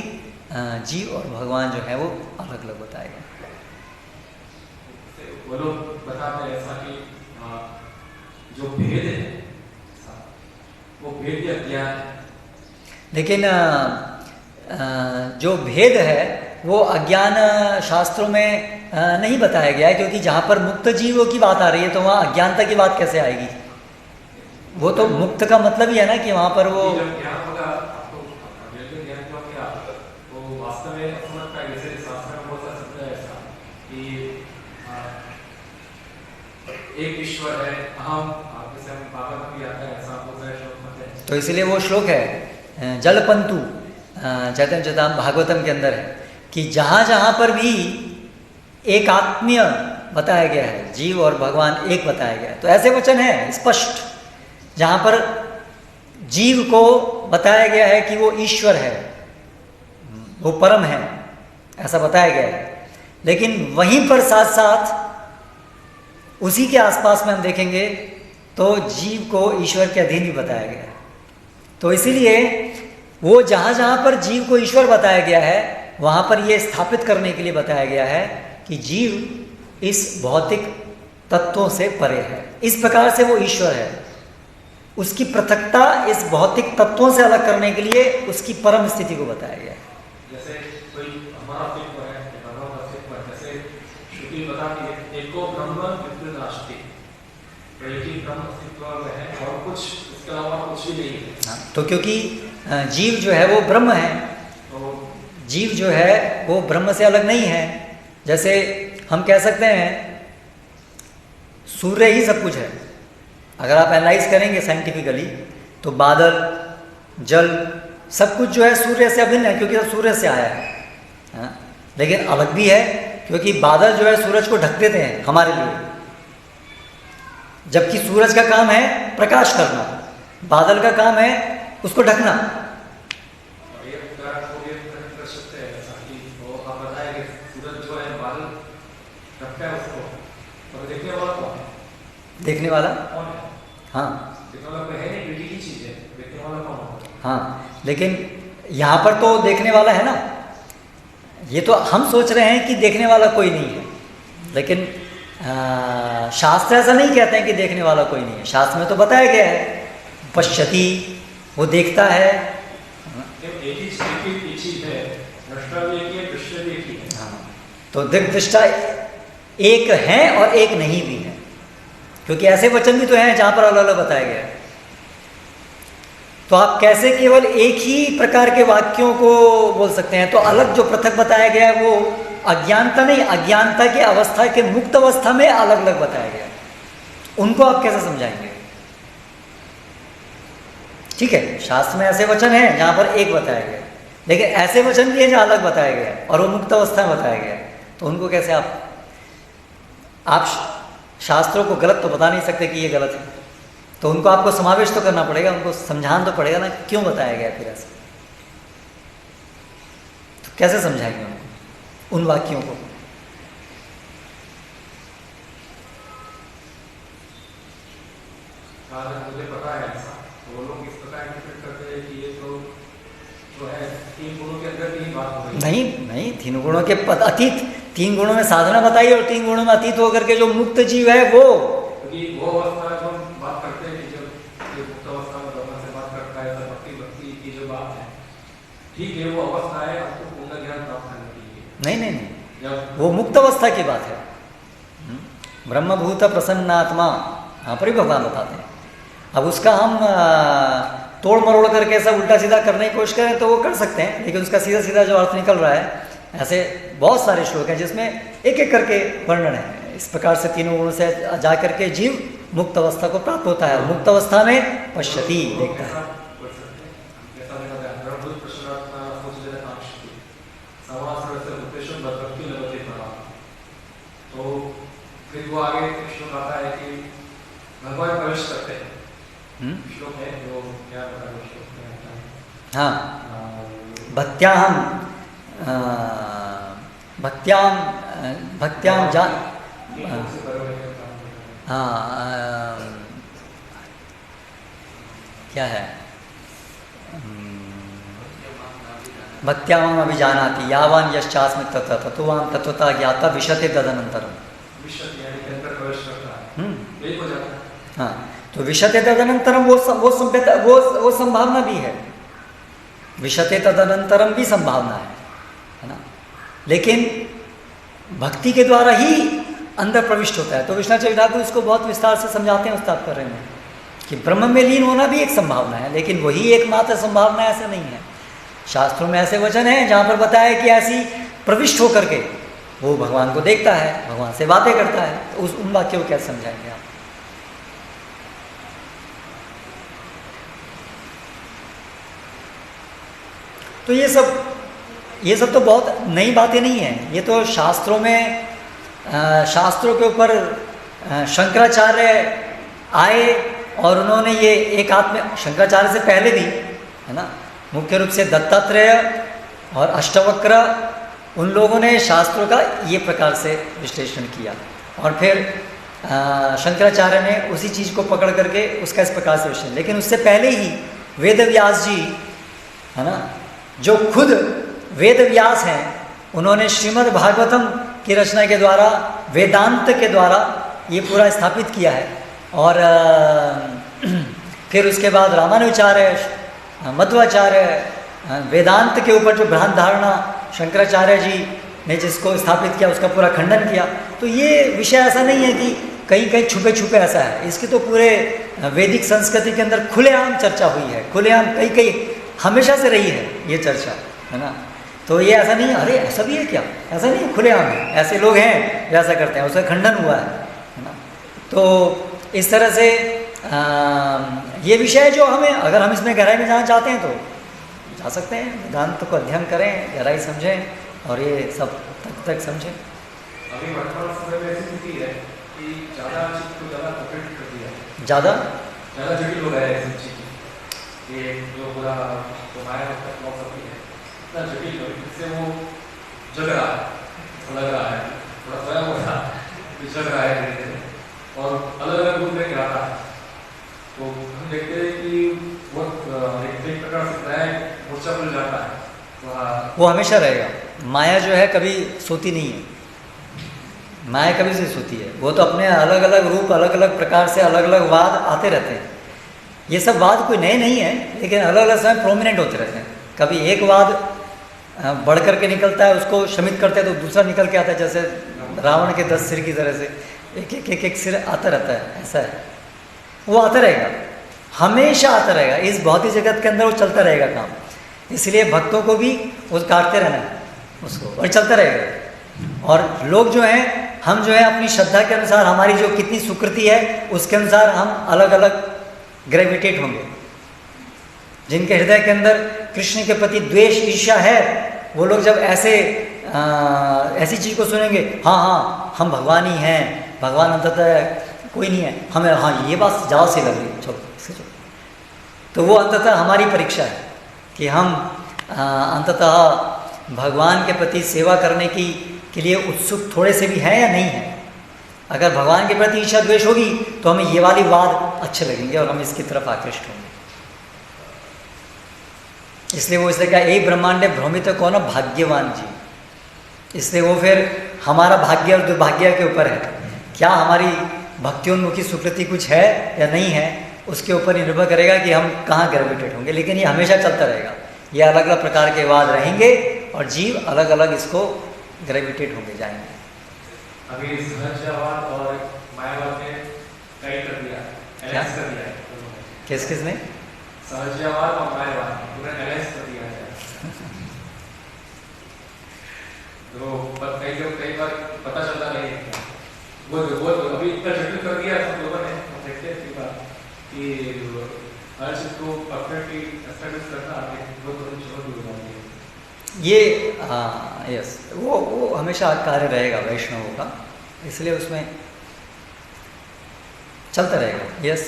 जीव और भगवान जो है वो अलग अलग बताए गए। वो लोग बताते हैं ऐसा कि जो भेद है वो भेद या ज्ञान है, लेकिन जो भेद है वो अज्ञान शास्त्रों में नहीं बताया गया है, क्योंकि जहाँ पर मुक्त जीवों की बात आ रही है तो वहाँ अज्ञानता की बात कैसे आएगी। वो तो मुक्त का मतलब ही है ना कि वहाँ पर वो ज्ञान होगा आपको, ज्ञान जो क्या वो वास्तव में समझ पाए। जैसे शास्त्र में बहुत शब्द है ऐसा कि एक ईश्वर है, हम जैसे हम बाबा का भी आता है ऐसा बहुत सारे शब्द हैं। तो इसलिए वो श्लोक है जलपंतु चैतन्य चैताम भागवतम के अंदर है कि जहाँ जहाँ पर भी एक आत्मीय बताया गया है, जीव और भगवान एक बताया गया है, तो ऐसे वचन है स्पष्ट जहाँ पर जीव को बताया गया है कि वो ईश्वर है, वो परम है, ऐसा बताया गया है। लेकिन वहीं पर साथ साथ उसी के आसपास में हम देखेंगे तो जीव को ईश्वर के अधीन भी बताया गया है। तो इसीलिए वो जहाँ जहाँ पर जीव को ईश्वर बताया गया है वहाँ पर ये स्थापित करने के लिए बताया गया है कि जीव इस भौतिक तत्वों से परे है, इस प्रकार से वो ईश्वर है। उसकी पृथकता इस भौतिक तत्वों से अलग करने के लिए उसकी परम स्थिति को बताया गया है। जैसे कोई हमारा अस्तित्व है, भगवान का अस्तित्व है, जैसे श्रुति बताती है एको ब्रह्म विद्युत नास्ति, तो एक ही ब्रह्म अस्तित्व में है और कुछ इसके अलावा कुछ भी नहीं है। तो क्योंकि जीव जो है वो ब्रह्म है, तो जीव जो है वो ब्रह्म से अलग नहीं है। जैसे हम कह सकते हैं सूर्य ही सब कुछ है। अगर आप एनालाइज करेंगे साइंटिफिकली तो बादल, जल, सब कुछ जो है सूर्य से अभिन्न है, क्योंकि सूर्य से आया है। लेकिन अलग भी है क्योंकि बादल जो है सूरज को ढक देते हैं हमारे लिए, जबकि सूरज का काम है प्रकाश करना, बादल का काम है उसको ढकना। देखने वाला कौन है? हाँ देखने वाला कोई है नहीं, बेटी की चीज है, देखने वाला कौन है? हाँ, लेकिन यहाँ पर तो देखने वाला है ना। ये तो हम सोच रहे हैं कि देखने वाला कोई नहीं है, लेकिन शास्त्र ऐसा नहीं कहते हैं कि देखने वाला कोई नहीं है। शास्त्र में तो बताया गया है पश्यति, वो देखता है। एक ही चीज है, दृष्टा भी एक है, दृश्य भी एक ही है। हाँ, तो दृष्टा एक है और एक नहीं भी है, क्योंकि ऐसे वचन भी तो हैं जहाँ पर अलग अलग बताया गया है। तो आप कैसे केवल एक ही प्रकार के वाक्यों को बोल सकते हैं? तो अलग जो पृथक बताया गया है वो अज्ञानता नहीं, अज्ञानता की अवस्था के मुक्त अवस्था में अलग अलग बताया गया है। उनको आप कैसे समझाएंगे? ठीक है, शास्त्र में ऐसे वचन हैं जहाँ पर एक बताया गया है, लेकिन ऐसे वचन भी हैं जहाँ अलग बताया गया है और वो मुक्त अवस्था में बताया गया है। तो उनको कैसे आप शास्त्रों को गलत तो बता नहीं सकते कि ये गलत है, तो उनको आपको समावेश तो करना पड़ेगा, उनको समझाना तो पड़ेगा ना क्यों बताया गया फिर ऐसे। तो कैसे समझाएंगे उनको उन वाक्यों को? मुझे पता है ऐसा, तो वो लोग इस प्रकार इंटरप्रेट करते हैं कि ये तो जो है तीन गुणों के अंदर की बात हो रही है। नहीं, तीन गुणों के अतीत, तीन गुणों में साधना बताई और तीन गुणों में अतीत होकर के जो मुक्त जीव है वो, क्योंकि वो अवस्था जो हम बात करते हैं कि जब मुक्त अवस्था में भगवान से बात करता है, तो भक्ति की जो बात है, ठीक है, वो अवस्था है आपको पूर्ण ज्ञान प्राप्त करने के लिए। नहीं, वो मुक्त अवस्था की बात है। ब्रह्मभूत प्रसन्नात्मा, यहाँ पर ही भगवान बताते हैं। अब उसका हम तोड़ मरोड़ करके सब उल्टा सीधा करने की कोशिश करें तो वो कर सकते हैं, लेकिन उसका सीधा सीधा जो अर्थ निकल रहा है, ऐसे बहुत सारे श्लोक हैं जिसमें एक एक करके वर्णन है। इस प्रकार से तीनों गुणों से जा करके जीव मुक्त अवस्था को प्राप्त होता है। मुक्त अवस्था में पश्यति, देखता है। तो फिर वो आगे श्लोक आता है कि भगवान प्रवेश करते हैं। श्लोक है जो क्या बता रहे श्लोक में? हाँ, भक्त्याम जा, हाँ, क्या है? भक्त्याम अभिजानाति यावान यश्चास्मि तथा तत्वाम तत्वता ज्ञाता विशते तदनंतरम। हाँ, तो विशते तदनंतरम वो संभावना भी है, विशते तदनंतरम भी संभावना है ना। लेकिन भक्ति के द्वारा ही अंदर प्रविष्ट होता है। तो विष्णाचार्य ठाकुर इसको बहुत विस्तार से समझाते हैं उस्ताद कर रहे हैं कि ब्रह्म में लीन होना भी एक संभावना है, लेकिन वही एकमात्र संभावना ऐसा नहीं है। शास्त्रों में ऐसे वचन हैं जहाँ पर बताया कि ऐसी प्रविष्ट होकर के वो भगवान को देखता है, भगवान से बातें करता है। तो उन वाक्यों को कैसे समझाएंगे आप? तो ये सब तो बहुत नई बातें नहीं हैं। ये तो शास्त्रों में, शास्त्रों के ऊपर शंकराचार्य आए और उन्होंने ये एक आत्म, शंकराचार्य से पहले भी है ना, मुख्य रूप से दत्तात्रेय और अष्टवक्र, उन लोगों ने शास्त्रों का ये प्रकार से विश्लेषण किया और फिर शंकराचार्य ने उसी चीज़ को पकड़ करके उसका इस प्रकार से विश्लेषण। लेकिन उससे पहले ही वेद व्यास जी है ना, जो खुद वेद व्यास हैं, उन्होंने श्रीमद् भागवतम की रचना के द्वारा, वेदांत के द्वारा ये पूरा स्थापित किया है। और फिर उसके बाद रामानुजाचार्य, मध्वाचार्य, वेदांत के ऊपर जो भ्रांत धारणा शंकराचार्य जी ने जिसको स्थापित किया उसका पूरा खंडन किया। तो ये विषय ऐसा नहीं है कि कहीं कहीं छुपे छुपे ऐसा है, इसकी तो पूरे वैदिक संस्कृति के अंदर खुलेआम चर्चा हुई है, खुलेआम कई कई हमेशा से रही है ये चर्चा, है ना। तो ये ऐसा नहीं है अरे ऐसा भी है क्या, ऐसा नहीं है, खुलेआम है, ऐसे लोग हैं जो ऐसा करते हैं, उसका खंडन हुआ है ना। तो इस तरह से ये विषय जो हमें, अगर हम इसमें गहराई में जाना चाहते हैं तो जा सकते हैं, वेदांत को अध्ययन करें, गहराई समझें और ये सब तक समझें। अभी वर्तमान समय में ऐसी स्थिति है कि ज़्यादा चीज़ को ज़्यादा कॉम्प्लिकेट कर दिया, ज़्यादा जटिल हो गया है ऐसी चीज़। ये जो पूरा माया फिलॉसफी है इतना जटिल हो, इससे वो जग रहा है, लग रहा है, थोड़ा स्वयं हो रहा है, जग रहा है धीरे धीरे और अलग अलग रूप में गिराता है। तो हम देखते हैं कि वो एक प्रकार से नया मोर्चा मिल जाता है, तो वो हमेशा रहेगा। माया जो है कभी सोती नहीं है, माया कभी से सोती है, वो तो अपने अलग अलग रूप, अलग अलग प्रकार से अलग अलग वाद आते रहते हैं। ये सब वाद कोई नए नहीं है, लेकिन अलग अलग समय प्रोमिनेंट होते रहते हैं। कभी एक वाद बढ़ करके निकलता है, उसको शमित करते हैं तो दूसरा निकल के आता है, जैसे रावण के 10 सिर की तरह से एक एक सिर आता रहता है, ऐसा है, वो आता रहेगा। हमेशा आता रहेगा, इस भौतिक जगत के अंदर वो चलता रहेगा काम। इसलिए भक्तों को भी वो काटते रहना है उसको, और चलता रहेगा। और लोग जो हैं, हम जो है अपनी श्रद्धा के अनुसार, हमारी जो कितनी सुकृति है उसके अनुसार हम अलग अलग ग्रेविटेट होंगे। जिनके हृदय के अंदर कृष्ण के प्रति द्वेष ईर्ष्या है, वो लोग जब ऐसी चीज़ को सुनेंगे, हाँ हाँ हम भगवान ही हैं, भगवान अंततः कोई नहीं है, हमें हाँ ये बात ज़्यादा सही लग रही है, चलो इससे चलो। तो वो अंततः हमारी परीक्षा है कि हम अंततः भगवान के प्रति सेवा करने के लिए उत्सुक थोड़े से भी हैं या नहीं हैं। अगर भगवान के प्रति ईर्ष्या द्वेष होगी तो हमें ये वाली बात अच्छे लगेंगे और हम इसकी तरफ आकृष्ट होंगे। इसलिए वो इसलिए क्या, एक ब्रह्मांड भ्रमित कौन भाग्यवान जी। इसलिए वो फिर हमारा भाग्य और दुर्भाग्य के ऊपर है, क्या हमारी भक्तियोन्मुखी सुकृति कुछ है या नहीं है, उसके ऊपर निर्भर करेगा कि हम कहाँ ग्रेविटेट होंगे। लेकिन ये हमेशा चलता रहेगा, ये अलग अलग प्रकार के वाद रहेंगे और जीव अलग अलग इसको ग्रेविटेट होंगे जाएंगे। अभी सहजवाद और मायावाद ने कई कर दिया, एलाइंस कर दिया है। किस किसने? सहजवाद और मायावाद पूरा एलाइंस कर दिया है। तो कई बार पता चलता नहीं है, वो अभी इतना जटिल कर दिया सब लोगों ने। हम देखते हैं कि हर चीज को परफेक्टली एस्टैब्लिश करना आगे वो थोड़ी चुनौती हो जाती है। ये यस, वो हमेशा कार्य रहेगा वैष्णवों का, इसलिए उसमें चलता रहेगा। यस,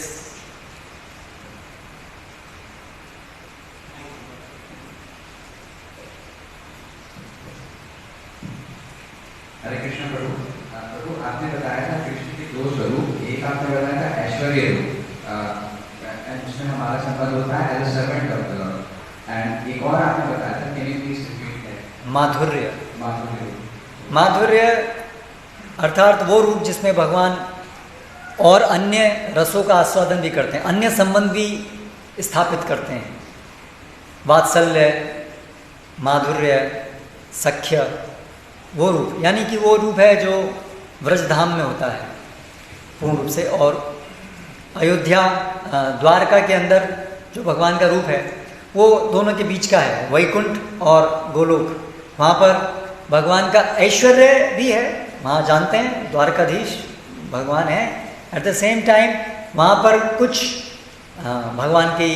हरे कृष्ण प्रभु। प्रभु आपने बताया था कृष्ण के दो स्वरूप, एक आपने बताया था ऐश्वर्य रूप, जिसमें हमारा संबंध होता है as a servant of the lord, and एक और आपने बताया था, can you please repeat that? माधुर्य। माधुर्य। माधुर्य अर्थात वो रूप जिसमें भगवान और अन्य रसों का आस्वादन भी करते हैं, अन्य संबंध भी स्थापित करते हैं। वात्सल्य, माधुर्य, सख्य, वो रूप, यानी कि वो रूप है जो व्रजधाम में होता है पूर्ण रूप से। और अयोध्या द्वारका के अंदर जो भगवान का रूप है वो दोनों के बीच का है, वैकुंठ और गोलोक। वहाँ पर भगवान का ऐश्वर्य भी है, वहाँ जानते हैं द्वारकाधीश भगवान है। एट द सेम टाइम वहाँ पर कुछ भगवान की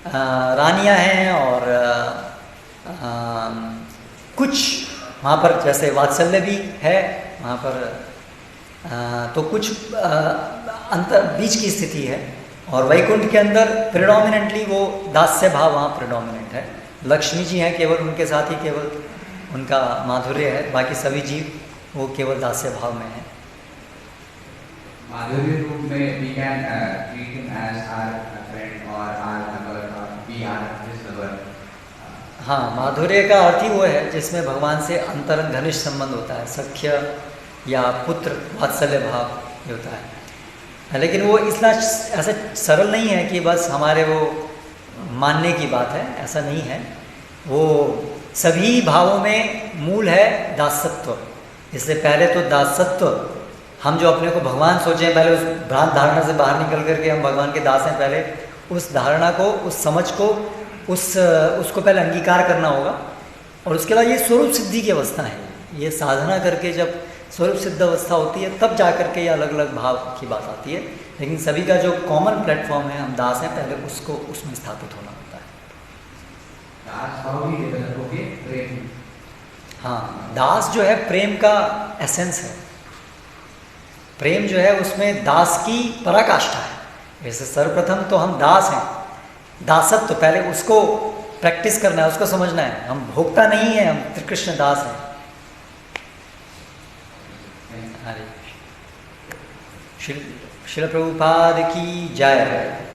रानियाँ हैं और कुछ वहाँ पर जैसे वात्सल्य भी है वहाँ पर, तो कुछ अंतर बीच की स्थिति है। और वैकुंठ के अंदर प्रिडोमिनेंटली वो दास्य भाव वहाँ प्रिडोमिनेंट है। लक्ष्मी जी हैं केवल, उनके साथ ही केवल उनका माधुर्य है, बाकी सभी जीव वो केवल दास्य भाव में है। माधुर्य रूप में we can treat him as our friend or our lover or we are his lover. हाँ, माधुर्य का अर्थ ही वो है जिसमें भगवान से अंतरंग घनिष्ठ संबंध होता है, सख्य या पुत्र वात्सल्य भाव ये होता है। लेकिन वो इतना ऐसा सरल नहीं है कि बस हमारे वो मानने की बात है, ऐसा नहीं है। वो सभी भावों में मूल है दासत्व। इसलिए पहले तो दासत्व, हम जो अपने को भगवान सोचें, पहले उस भ्रांत धारणा से बाहर निकल करके हम भगवान के दास हैं, पहले उस धारणा को, उस समझ को, उसको पहले अंगीकार करना होगा। और उसके बाद ये स्वरूप सिद्धि की अवस्था है, ये साधना करके जब स्वरूप सिद्ध अवस्था होती है तब जा करके ये अलग अलग भाव की बात आती है। लेकिन सभी का जो कॉमन प्लेटफॉर्म है, हम दास हैं, पहले उसको उसमें स्थापित होना होता है। दास भाव भी डेवलप होके प्रेम। हाँ, दास जो है प्रेम का एसेंस है। प्रेम जो है उसमें दास की पराकाष्ठा है। वैसे सर्वप्रथम तो हम दास हैं, दासत्व तो पहले उसको प्रैक्टिस करना है, उसको समझना है। हम भोक्ता नहीं है, हम श्री कृष्ण दास हैं। हरे श्रील प्रभुपाद की जय।